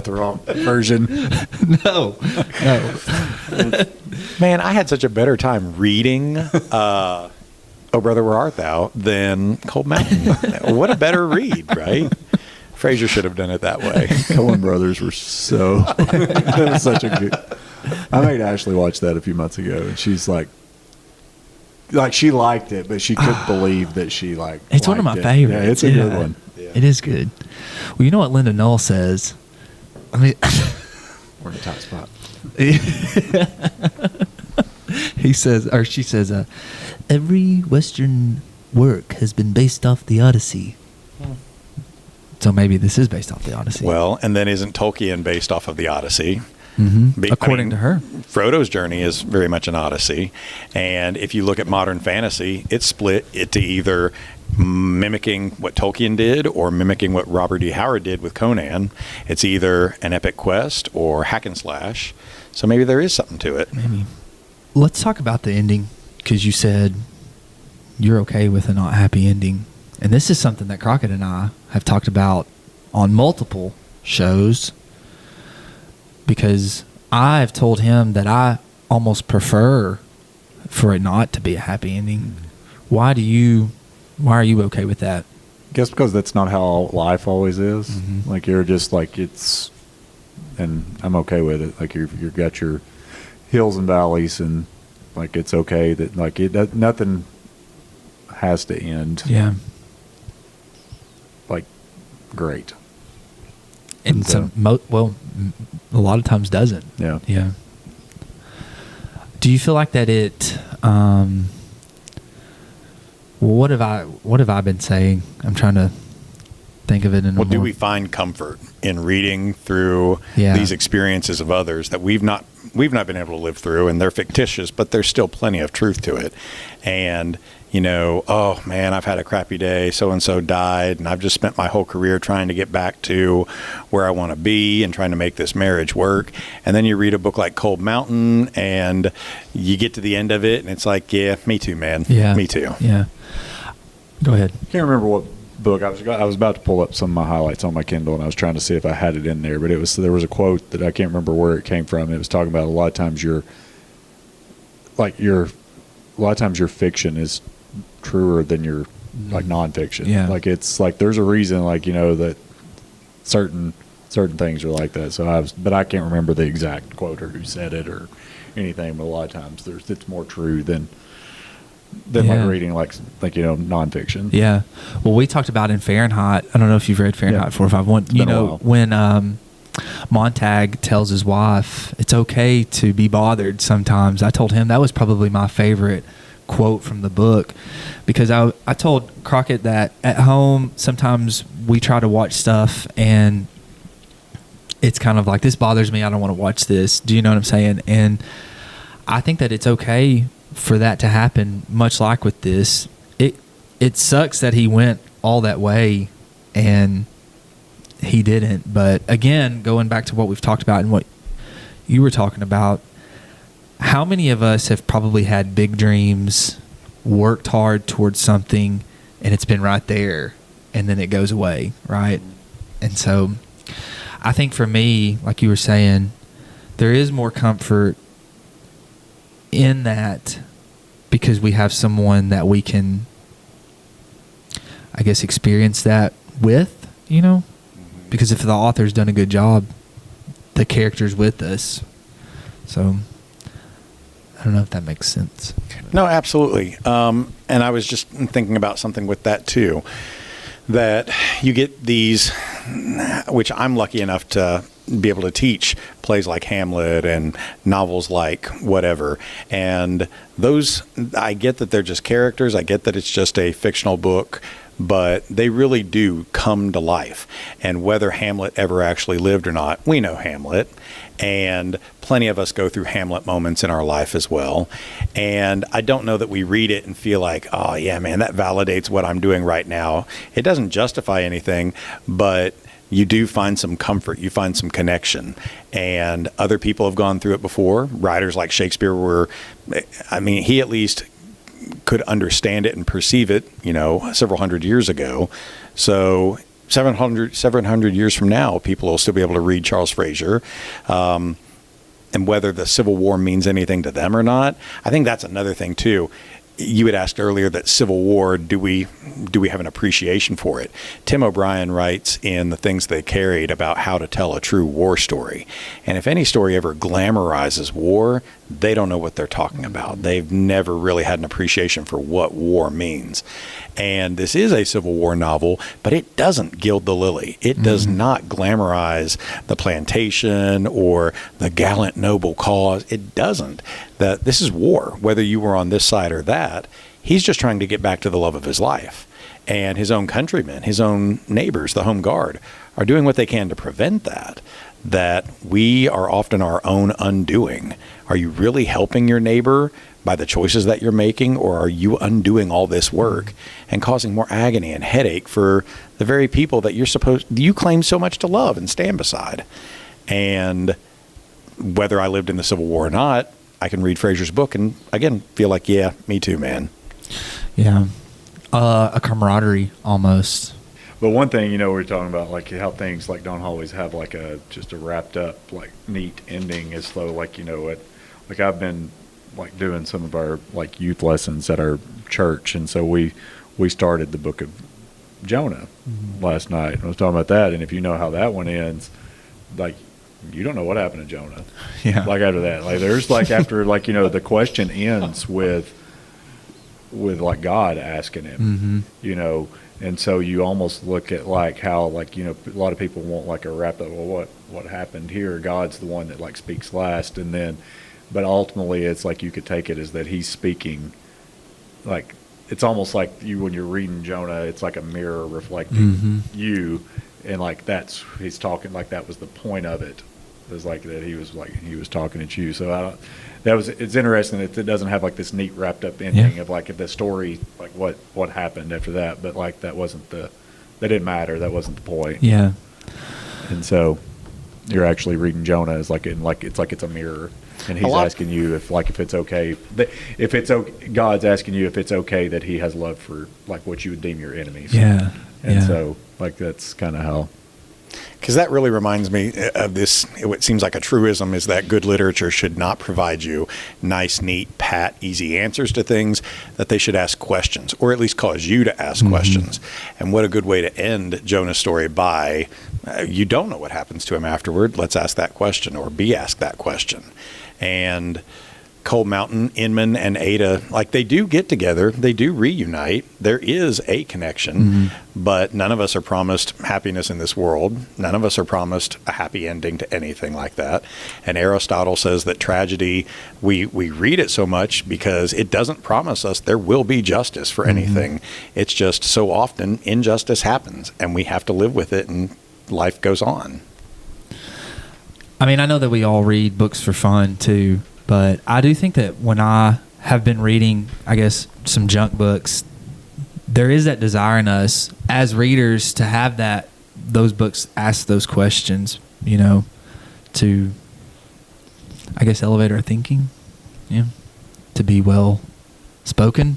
the wrong version? No. Man, I had such a better time reading Oh Brother, Where Art Thou than Cold Mountain. What a better read, right? Frazier should have done it that way. Coen brothers were so that was such a good. I made Ashley watch that a few months ago, and she's like she liked it, but she couldn't believe that she It's one of my favorites. Yeah, it's a good one. Yeah. It is good. Well, you know what Linda Knoll says? I mean, we're the top spot. He says, or she says, every Western work has been based off the Odyssey. So maybe this is based off the Odyssey. Well, and then isn't Tolkien based off of the Odyssey? According to her. Frodo's journey is very much an Odyssey. And if you look at modern fantasy, it's split into either mimicking what Tolkien did or mimicking what Robert E. Howard did with Conan. It's either an epic quest or hack and slash. So maybe there is something to it. Maybe. Let's talk about the ending, because you said you're okay with a not happy ending. And this is something that Crockett and I have talked about on multiple shows, because I've told him that I almost prefer for it not to be a happy ending. Why are you okay with that? I guess because that's not how life always is. Like, you're just like, it's, and I'm okay with it. Like, you've got your hills and valleys, and like, it's okay that like nothing has to end. Yeah. Like, great. And So- a lot of times doesn't. Yeah. Yeah. Do you feel like that it? What have I been saying? I'm trying to think of it in. Well, do we find comfort in reading through Yeah. these experiences of others that we've not been able to live through, and they're fictitious, but there's still plenty of truth to it. And oh man, I've had a crappy day. So and so died, and I've just spent my whole career trying to get back to where I want to be and trying to make this marriage work. And then you read a book like Cold Mountain, and you get to the end of it, and it's like, yeah, me too, man. Yeah. Me too. Yeah. Go ahead. Can't remember what book I was about to pull up some of my highlights on my Kindle, and I was trying to see if I had it in there, but there was a quote that I can't remember where it came from. It was talking about a lot of times your fiction is truer than your like nonfiction. Yeah. Like, it's like there's a reason, like, that certain things are like that. So but I can't remember the exact quote or who said it or anything. But a lot of times it's more true than Yeah. like reading like nonfiction. Yeah. Well, we talked about in Fahrenheit. I don't know if you've read Fahrenheit Yeah. 451. been a while. When Montag tells his wife it's okay to be bothered sometimes, I told him that was probably my favorite quote from the book, because I told Crockett that at home sometimes we try to watch stuff and it's kind of like, this bothers me, I don't want to watch this. Do you know what I'm saying? And I think that it's okay for that to happen, much like with this. It sucks that he went all that way and he didn't. But again, going back to what we've talked about and what you were talking about, how many of us have probably had big dreams, worked hard towards something, and it's been right there, and then it goes away, right? And so I think for me, like you were saying, there is more comfort in that because we have someone that we can, I guess, experience that with, because if the author's done a good job, the character's with us. So I don't know if that makes sense. No, absolutely. And I was just thinking about something with that too, that you get these, which I'm lucky enough to be able to teach, plays like Hamlet and novels like whatever. And those, I get that they're just characters. I get that it's just a fictional book, but they really do come to life. And whether Hamlet ever actually lived or not, we know Hamlet. And plenty of us go through Hamlet moments in our life as well. And I don't know that we read it and feel like, oh, yeah, man, that validates what I'm doing right now. It doesn't justify anything, but you do find some comfort. You find some connection. And other people have gone through it before. Writers like Shakespeare he at least could understand it and perceive it, several hundred years ago. So 700 years from now, people will still be able to read Charles Frazier. And whether the Civil War means anything to them or not, I think that's another thing too. you had asked earlier that Civil War, do we have an appreciation for it? Tim O'Brien writes in The Things They Carried about how to tell a true war story. And if any story ever glamorizes war, they don't know what they're talking about. They've never really had an appreciation for what war means. And this is a Civil War novel, but it doesn't gild the lily. It does not glamorize the plantation or the gallant noble cause. It doesn't. That this is war, whether you were on this side or that. He's just trying to get back to the love of his life. And his own countrymen, his own neighbors, the home guard, are doing what they can to prevent that. That we are often our own undoing. Are you really helping your neighbor by the choices that you're making, or are you undoing all this work and causing more agony and headache for the very people that you claim so much to love and stand beside? And whether I lived in the Civil War or not, I can read Frazier's book and again feel like, yeah, me too, man. Yeah, a camaraderie almost. But one thing, we were talking about like how things like don't always have like just a wrapped up like neat ending. As though like like I've been like doing some of our like youth lessons at our church, and so we started the book of Jonah last night. I was talking about that, and if you know how that one ends, like you don't know what happened to Jonah. Yeah. Like after that, like there's like after like the question ends with like God asking him, and so you almost look at like how like a lot of people want like a wrap up. Well, what happened here? God's the one that like speaks last, and then. But ultimately, it's like you could take it as that he's speaking. Like it's almost like when you're reading Jonah, it's like a mirror reflecting you, and like he's talking like that was the point of it. It was like that he was talking at you. So it's interesting that it doesn't have like this neat wrapped up ending of like the story, like what happened after that. But like that didn't matter. That wasn't the point. Yeah. And so you're actually reading Jonah as like it's a mirror. And he's asking you if it's okay. God's asking you if it's okay that he has love for like what you would deem your enemies. Yeah. And so like that's kind of how. Because that really reminds me of this. It seems like a truism is that good literature should not provide you nice, neat, pat, easy answers to things. That they should ask questions, or at least cause you to ask questions. And what a good way to end Jonah's story by you don't know what happens to him afterward. Let's ask that question, or be asked that question. And Cold Mountain, Inman, and Ada, like they do get together. They do reunite. There is a connection, but none of us are promised happiness in this world. None of us are promised a happy ending to anything like that. And Aristotle says that tragedy, we read it so much because it doesn't promise us there will be justice for anything. It's just so often injustice happens, and we have to live with it, and life goes on. I mean, I know that we all read books for fun too, but I do think that when I have been reading, I guess, some junk books, there is that desire in us as readers to have those books ask those questions, to, I guess, elevate our thinking, to be well spoken,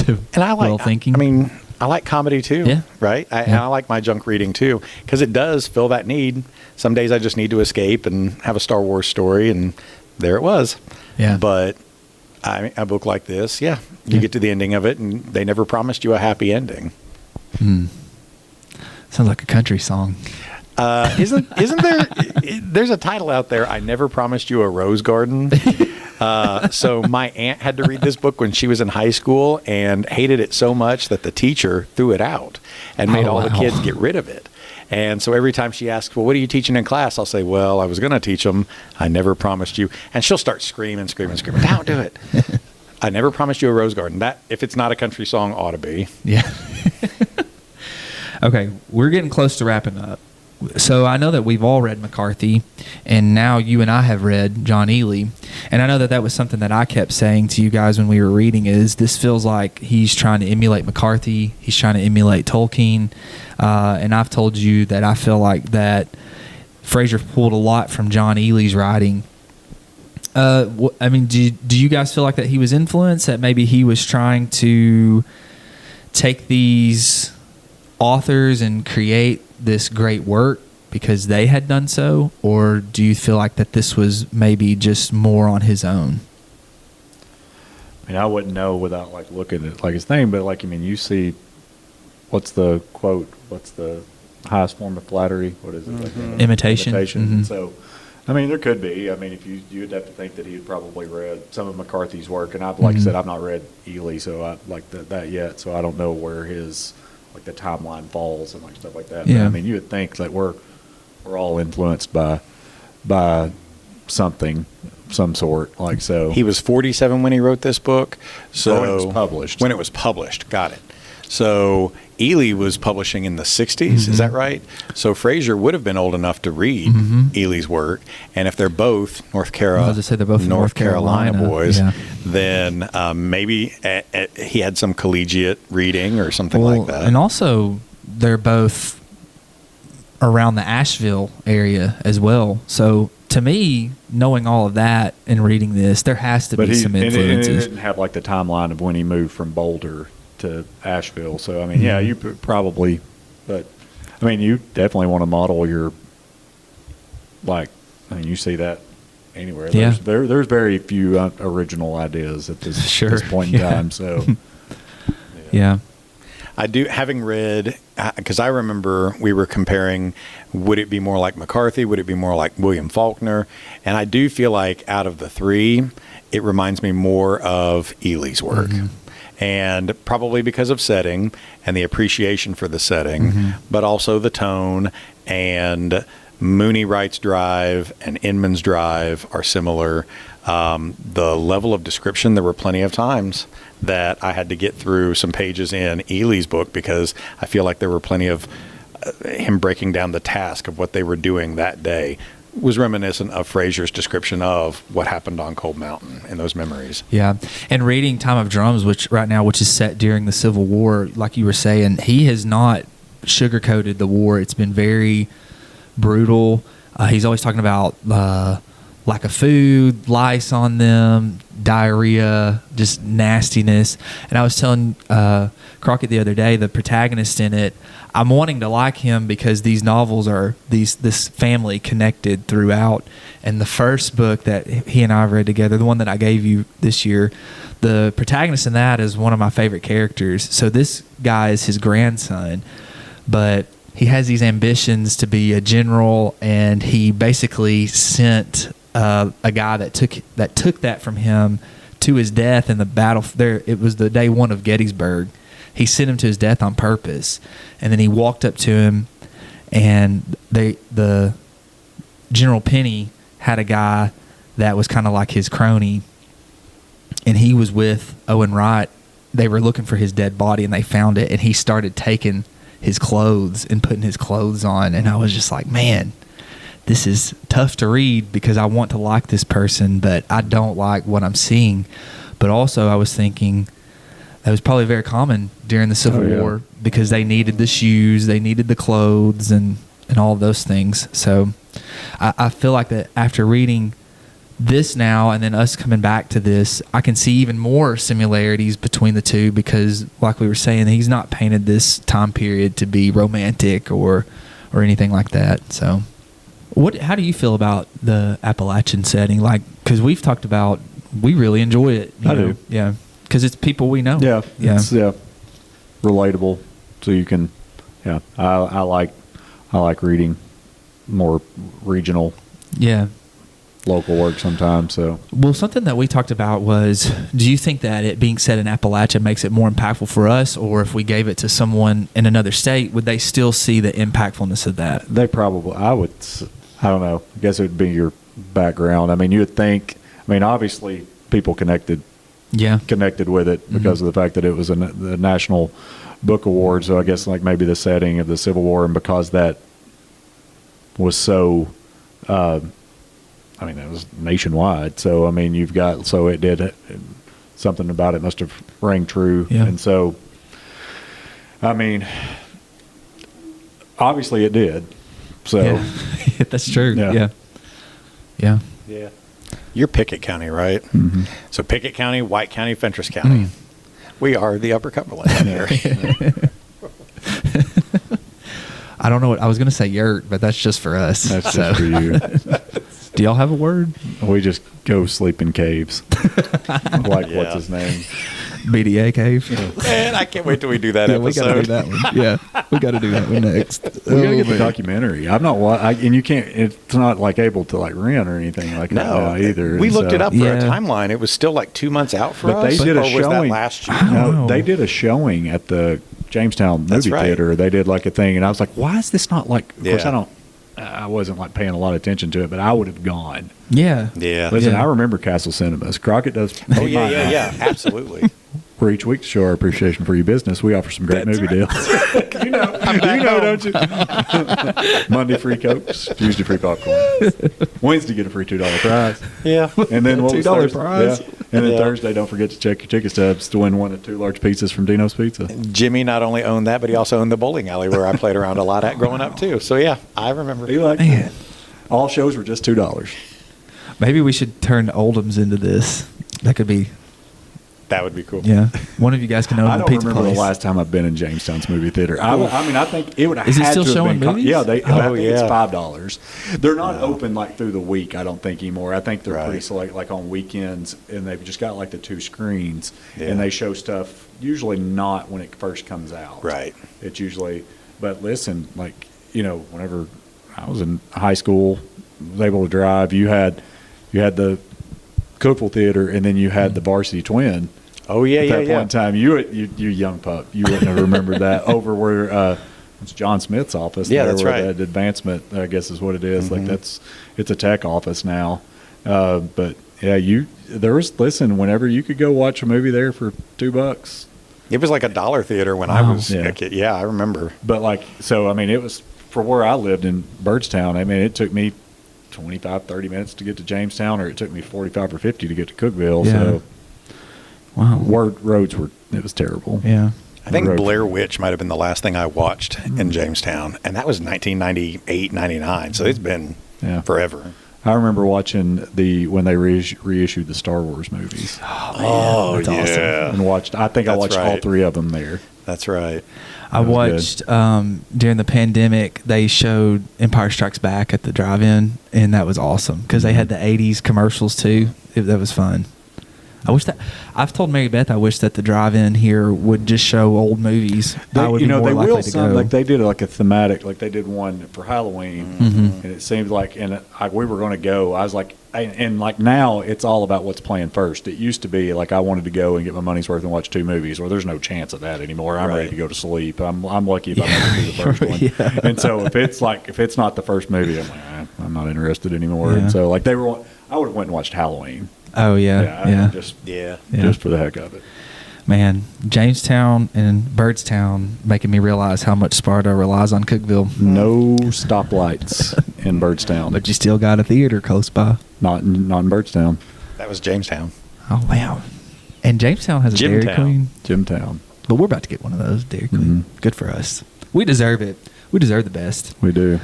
and I like well thinking. I mean, I like comedy too, right? And I like my junk reading too, because it does fill that need. Some days I just need to escape and have a Star Wars story, and there it was. Yeah. But a book like this, you get to the ending of it, and they never promised you a happy ending. Sounds like a country song. Isn't there? There's a title out there. I never promised you a rose garden. So my aunt had to read this book when she was in high school and hated it so much that the teacher threw it out and made all the kids get rid of it. And so every time she asks, well, what are you teaching in class? I'll say, well, I was going to teach them. I never promised you. And she'll start screaming. Don't do it. I never promised you a rose garden. That, if it's not a country song, ought to be. Yeah. Okay, we're getting close to wrapping up. So I know that we've all read McCarthy, and now you and I have read John Ely. And I know that was something that I kept saying to you guys when we were reading is this feels like he's trying to emulate McCarthy. He's trying to emulate Tolkien. And I've told you that I feel like that Frazier pulled a lot from John Ely's writing. I mean, do you guys feel like that he was influenced, that maybe he was trying to take these authors and create this great work because they had done so, or do you feel like that this was maybe just more on his own? mean, I wouldn't know without like looking at like his thing, but like, I mean, you see, what's the quote? What's the highest form of flattery? What is it? Like, Imitation. Imitation. So, I mean, there could be. I mean, if you'd have to think that he'd probably read some of McCarthy's work, and like I said, I've not read Ely, so I like that yet. So I don't know where his like the timeline falls and like stuff like that. Yeah. But, I mean, you would think that we're all influenced by something, some sort. Like so, He was 47 when he wrote this book. So when it was published. When it was published, got it. So Ely was publishing in the 60s, is that right? So Frazier would have been old enough to read Ely's work, and if they're both North Carolina boys, yeah. then maybe he had some collegiate reading or something like that. And also, they're both around the Asheville area as well. So to me, knowing all of that and reading this, there has to be some influences. And it didn't have like the timeline of when he moved from Boulder to Asheville. So I mean, yeah, you probably, but I mean, you definitely want to model your, like, I mean, you see that anywhere. Yeah. There's very few original ideas at this point in time. So yeah. I do, having read, because I remember we were comparing, would it be more like McCarthy? Would it be more like William Faulkner? And I do feel like out of the three, it reminds me more of Ely's work. And probably because of setting and the appreciation for the setting, but also the tone, and Mooney Wright's drive and Inman's drive are similar. The level of description, there were plenty of times that I had to get through some pages in Ely's book because I feel like there were plenty of him breaking down the task of what they were doing that day was reminiscent of Frazier's description of what happened on Cold Mountain in those memories. Yeah. And reading Time of Drums, which is set during the Civil War, like you were saying, he has not sugarcoated the war. It's been very brutal. He's always talking about lack of food, lice on them, diarrhea, just nastiness. And I was telling Crockett the other day, the protagonist in it, I'm wanting to like him because these novels are this family connected throughout. And the first book that he and I have read together, the one that I gave you this year, the protagonist in that is one of my favorite characters. So this guy is his grandson, but he has these ambitions to be a general, and he basically sent a guy that took that from him to his death in the battle. There, it was the day one of Gettysburg. He sent him to his death on purpose, and then he walked up to him, and the General Penny had a guy that was kind of like his crony, and he was with Owen Wright. They were looking for his dead body, and they found it, and he started taking his clothes and putting his clothes on, and I was just like, man, this is tough to read because I want to like this person, but I don't like what I'm seeing. But also I was thinking that was probably very common during the Civil War because they needed the shoes, they needed the clothes, and all of those things. So I feel like that after reading this now and then us coming back to this, I can see even more similarities between the two because, like we were saying, he's not painted this time period to be romantic or anything like that. So how do you feel about the Appalachian setting? Like, because we've talked about, we really enjoy it. I do. Yeah. Because it's people we know. Yeah. It's relatable. So you can, I like reading more regional. Yeah. Local work sometimes. So, well, something that we talked about was, do you think that it being set in Appalachia makes it more impactful for us, or if we gave it to someone in another state, would they still see the impactfulness of that? They probably, I don't know. I guess it would be your background. I mean, you would think, obviously people connected with it because of the fact that it was the National Book Award. So I guess like maybe the setting of the Civil War, and because that was so, it was nationwide. So, it did something about it must have rang true. Yeah. And so, obviously it did. So, yeah. That's true. Yeah. Yeah. You're Pickett County, right? Mm-hmm. So Pickett County, White County, Fentress County. We are the Upper Cumberland here. I don't know what I was going to say. Yurt, but that's just for us. That's just for you. Do y'all have a word? We just go sleep in caves. Like, what's his name? BDA cave. Man, I can't wait till we do that Yeah, we got to episode. do that one. Yeah, we got to do that one next. We gotta get the man. documentary. I'm not, and you can't. It's not like able to like rent or anything like that No, now either. we And looked so- it up for Yeah. a timeline. It was still like 2 months out for But us. they did a or was that showing last year? Oh. No, they did a showing at the Jamestown That's movie right. theater. They did like a thing, and I was like, "Why is this not like?" Of course, Yeah. I wasn't like paying a lot of attention to it, but I would have gone. Yeah. Yeah. Listen, Yeah. I remember Castle Cinemas. Crockett does. Oh yeah, absolutely. Where each week to show our appreciation for your business, we offer some great That's movie right. deals. you know, don't you? Monday free Cokes, Tuesday free popcorn, Wednesday get a free $2 prize, Yeah. and then what was $2 Thursday? prize? Yeah. And then Yeah. Thursday, don't forget to check your ticket stubs to win one of 2 large pizzas from Dino's Pizza. Jimmy not only owned that, but he also owned the bowling alley where I played around a lot at growing up too. So yeah, I remember. Be like, Man. all shows were just $2. Maybe we should turn Oldham's into this. That could be. That would be cool. Yeah. One of you guys can own I the don't pizza remember place. the last time I've been in Jamestown's movie theater. I mean, I think it would have Is it had still to have showing been. movies? Yeah, I Oh, think it's yeah. $5. They're not open like through the week. I don't think anymore. I think they're Right. pretty select, like on weekends, and they've just got like the 2 screens, Yeah. and they show stuff usually not when it first comes out. Right. It's usually. But listen, like whenever I was in high school, was able to drive. You had the Cookville Theater, and then you had the Varsity Twin. Oh yeah, At yeah, that point in time, you young pup, you wouldn't have remembered that over where it's John Smith's office. Yeah, there that's where right. That advancement, I guess, is what it is. Like it's a tech office now. But yeah, listen, whenever you could go watch a movie there for $2. It was like a dollar theater when I Wow. was Yeah. a kid. Yeah, I remember. But I mean, it was for where I lived in Byrdstown. I mean, it took me 25, 30 minutes to get to Jamestown, or it took me 45 or 50 to get to Cookville. Yeah. So Wow. roads it was terrible. Yeah. I think Road. Blair Witch might have been the last thing I watched in Jamestown, and that was 1998, 99. So it's been Yeah. forever. I remember watching when they reissued the Star Wars movies Oh, that's awesome. yeah. and watched. I think I That's watched all right. 3 of them there. That's right. I That was watched during the pandemic. They showed Empire Strikes Back at the drive-in, and that was awesome because they had the '80s commercials too. That was fun. I wish that I've told Mary Beth I wish that the drive-in here would just show old movies. I would be more they likely will to some go. like they did like a thematic, like they did one for Halloween, Mhm. and it seemed like, we were going to go. I was like, and like now it's all about what's playing first. It used to be like I wanted to go and get my money's worth and watch 2 movies. Well, there's no chance of that anymore. I'm ready Right. to go to sleep. I'm lucky if I make it through the first one. Yeah. And so if it's not the first movie, I'm like, I'm not interested anymore. Yeah. And so like I would have went and watched Halloween. Oh yeah, yeah. Just Yeah. Yeah. just for the heck of it. Man, Jamestown and Byrdstown making me realize how much Sparta relies on Cookville. No stoplights in Byrdstown. But you still got a theater close by. Not in Byrdstown. That was Jamestown. Oh wow! And Jamestown has a Dairy Jimtown. Queen. Jimtown. But we're about to get one of those Dairy Queen. Mhm. Good for us. We deserve it. We deserve the best. We do.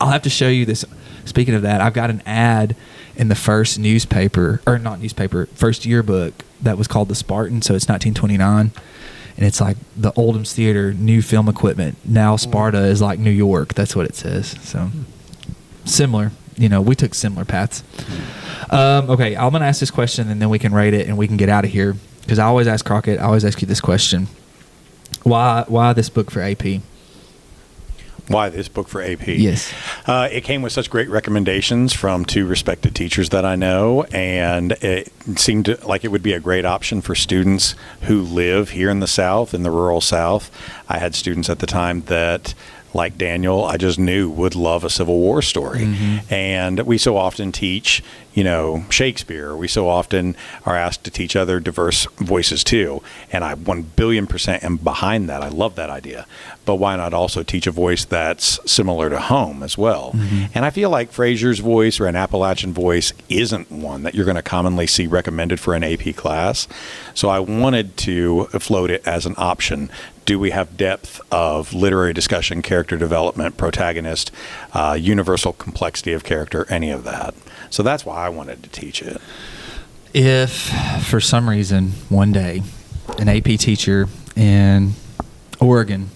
I'll have to show you this. Speaking of that, I've got an ad in the first first yearbook that was called The Spartan. So it's 1929. And it's like the Oldham's Theater, new film equipment. Now Sparta is like New York. That's what it says. So similar. We took similar paths. Okay, I'm going to ask this question and then we can rate it and we can get out of here. Because I always ask Crockett, I always ask you this question. Why this book for AP? Why this book for AP? Yes. It came with such great recommendations from 2 respected teachers that I know, and it seemed like it would be a great option for students who live here in the South, in the rural South. I had students at the time that, like Daniel, I just knew would love a Civil War story. Mm-hmm. And we so often teach, Shakespeare. We so often are asked to teach other diverse voices too. And I 1,000,000,000% am behind that. I love that idea. But why not also teach a voice that's similar to home as well? Mm-hmm. And I feel like Frazier's voice or an Appalachian voice isn't one that you're going to commonly see recommended for an AP class. So I wanted to float it as an option. Do we have depth of literary discussion, character development, protagonist, universal complexity of character, any of that? So that's why I wanted to teach it. If for some reason one day an AP teacher in Oregon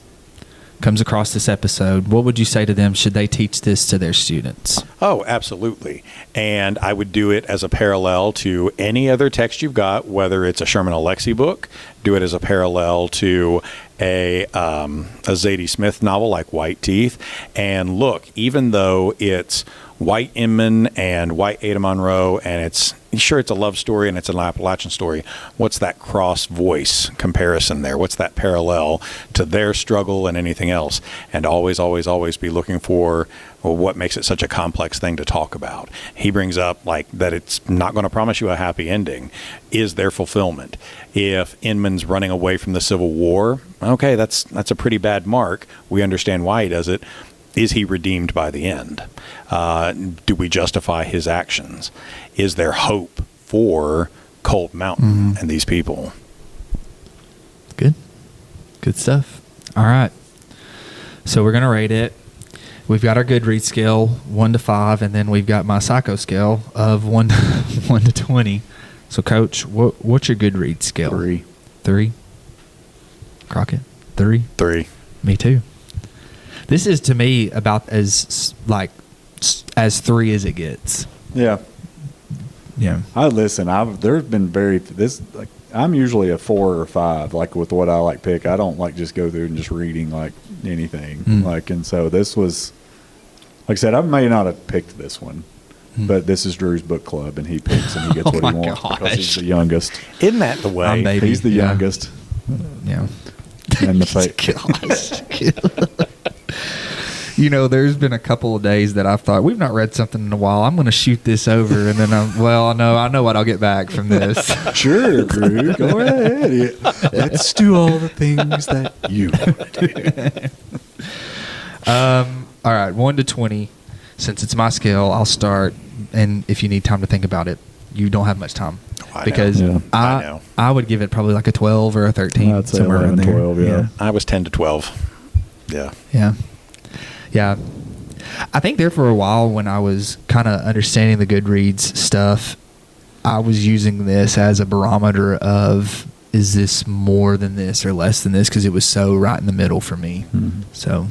comes across this episode, what would you say to them? Should they teach this to their students? Oh, absolutely. And I would do it as a parallel to any other text you've got, whether it's a Sherman Alexie book, do it as a parallel to a Zadie Smith novel like White Teeth. And look, even though it's White Inman and White Ada Monroe, and it's a love story and it's an Appalachian story, what's that cross voice comparison there? What's that parallel to their struggle and anything else? And always, always, always be looking for, well, what makes it such a complex thing to talk about. He brings up like that it's not going to promise you a happy ending. Is there fulfillment? If Inman's running away from the Civil War, okay, that's a pretty bad mark. We understand why he does it. Is he redeemed by the end? Do we justify his actions? Is there hope for Cold Mountain and these people? Good stuff. All right. So we're going to rate it. We've got our Goodreads scale, 1 to 5, and then we've got my Psycho scale of 1 to 20. So, Coach, what's your Goodreads scale? 3. 3? Crockett? 3? 3. Me too. This is to me about as 3 as it gets. Yeah. Yeah. There's been I'm usually a 4 or 5, like with what I like pick. I don't like just go through and just reading like anything. And so this was, like I said, I may not have picked this one, but this is Drew's book club, and he picks and he gets what he wants because he's the youngest. Isn't that the way? Baby. He's the youngest. Yeah. And the fake. You know, there's been a couple of days that I've thought, we've not read something in a while. I'm going to shoot this over. And then I know what I'll get back from this. Sure, Drew. Go ahead. Let's do all the things that you want to do. All right, 1 to 20. Since it's my scale, I'll start. And if you need time to think about it, you don't have much time. Because I would give it probably like a 12 or a 13. I'd say somewhere 11, in there. 12, yeah. I was 10 to 12. Yeah. Yeah. Yeah. I think there for a while when I was kind of understanding the Goodreads stuff, I was using this as a barometer of, is this more than this or less than this? Because it was so right in the middle for me. So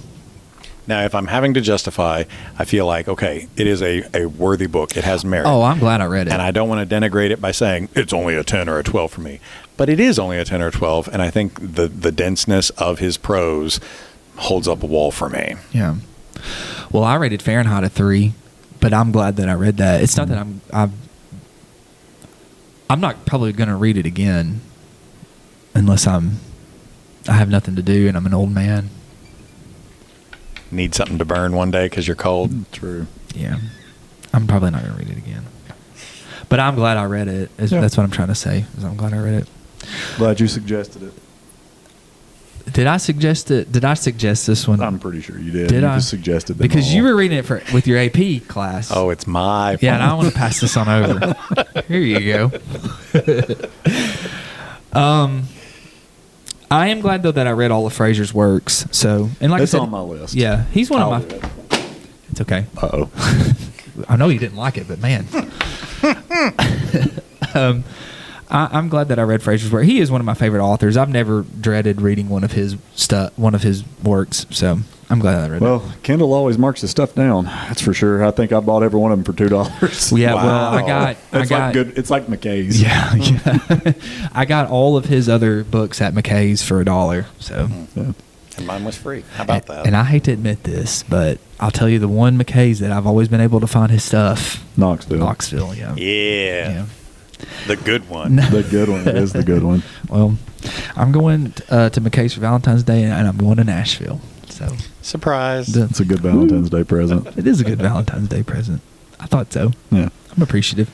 now, if I'm having to justify, I feel like, okay, it is a worthy book. It has merit. Oh, I'm glad I read it. And I don't want to denigrate it by saying it's only a 10 or a 12 for me. But it is only a 10 or a 12, and I think the denseness of his prose holds up a wall for me. Yeah. Well, I rated Fahrenheit a 3, but I'm glad that I read that. It's not that I'm not probably going to read it again unless I have nothing to do and I'm an old man. Need something to burn one day because you're cold. True. Yeah. I'm probably not going to read it again. But I'm glad I read it. That's what I'm trying to say. Is I'm glad I read it. Glad you suggested it. Did I suggest it? Did I suggest this one? I'm pretty sure you did. Did you I? Just suggested them because all. you were reading it with your AP class. Oh, it's my fault. Yeah, and I want to pass this on over. Here you go. I am glad though that I read all of Frazier's works. So, and like it's I said, on my list. Yeah, he's one I'll of do my. it. It's okay. Uh-oh. I know you didn't like it, but man. I'm glad that I read Frazier's work. He is one of my favorite authors. I've never dreaded reading one of his works. So I'm glad I read it. Well, Kendall always marks his stuff down. That's for sure. I think I bought every one of them for $2. Yeah, Wow. well, I got like good. It's like McKay's. Yeah. I got all of his other books at McKay's for $1. So. Yeah. And mine was free. How about that? And I hate to admit this, but I'll tell you the one McKay's that I've always been able to find his stuff. Knoxville, yeah. Yeah. The good one. The good one is the good one. Well, I'm going to McKay's for Valentine's Day, and I'm going to Nashville. So Surprise. It's a good Valentine's Day present. It is a good Valentine's Day present. I thought so. Yeah. I'm appreciative.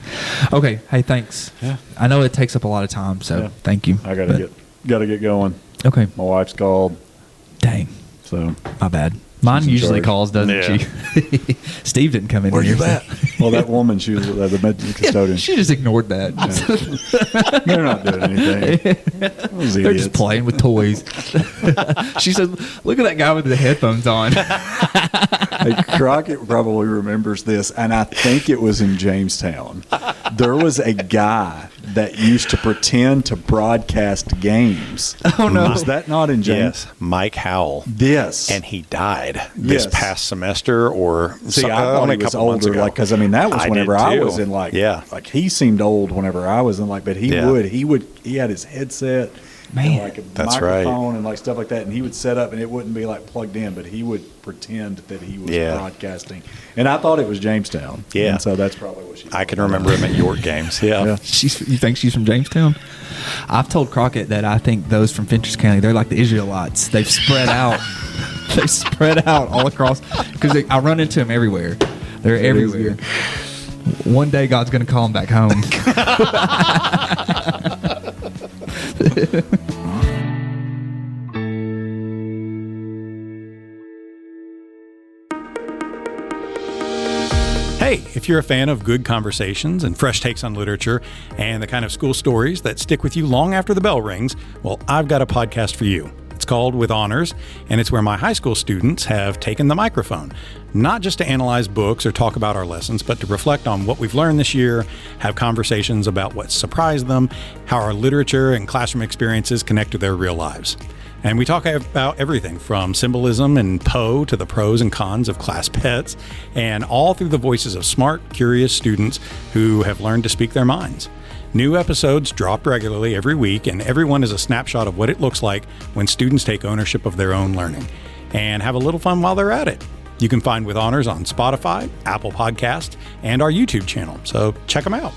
Okay. Hey, thanks. Yeah. I know it takes up a lot of time, so thank you. I gotta get going. Okay. My wife's called. Dang. So my bad. Mine in usually charge. calls, doesn't Yeah. she? Steve didn't come in. Where here. you at? Well, that woman, she was the med custodian. She just ignored that. They're not doing anything. Those They're idiots. just playing with toys. She said, "Look at that guy with the headphones on." Hey, Crockett probably remembers this, and I think it was in Jamestown. There was a guy that used to pretend to broadcast games. Oh, no. Was that not in James? Yes, Mike Howell. Yes. And he died this Yes. past semester, or See, I thought only he a was couple months older, ago. like, because I mean that was I whenever did I too. was in like, Yeah. like he seemed old whenever I was in like, but he had his headset, Man, and like a that's right. microphone and like stuff like that, and he would set up and it wouldn't be like plugged in, but he would pretend that he was Yeah. broadcasting, and I thought it was Jamestown. Yeah. and so that's probably what she. I can remember him at York games. Yeah. Yeah. You think she's from Jamestown? I've told Crockett that I think those from Fentress County, they're like the Israelites. They've spread out. They spread out all across, because I run into them everywhere. They're everywhere. One day God's going to call them back home. Hey, if you're a fan of good conversations and fresh takes on literature and the kind of school stories that stick with you long after the bell rings, well, I've got a podcast for you. It's called With Honors, and it's where my high school students have taken the microphone, not just to analyze books or talk about our lessons, but to reflect on what we've learned this year, have conversations about what surprised them, how our literature and classroom experiences connect to their real lives. And we talk about everything from symbolism and Poe to the pros and cons of class pets, and all through the voices of smart, curious students who have learned to speak their minds. New episodes drop regularly every week, and every one is a snapshot of what it looks like when students take ownership of their own learning and have a little fun while they're at it. You can find With Honors on Spotify, Apple Podcasts, and our YouTube channel, so check them out.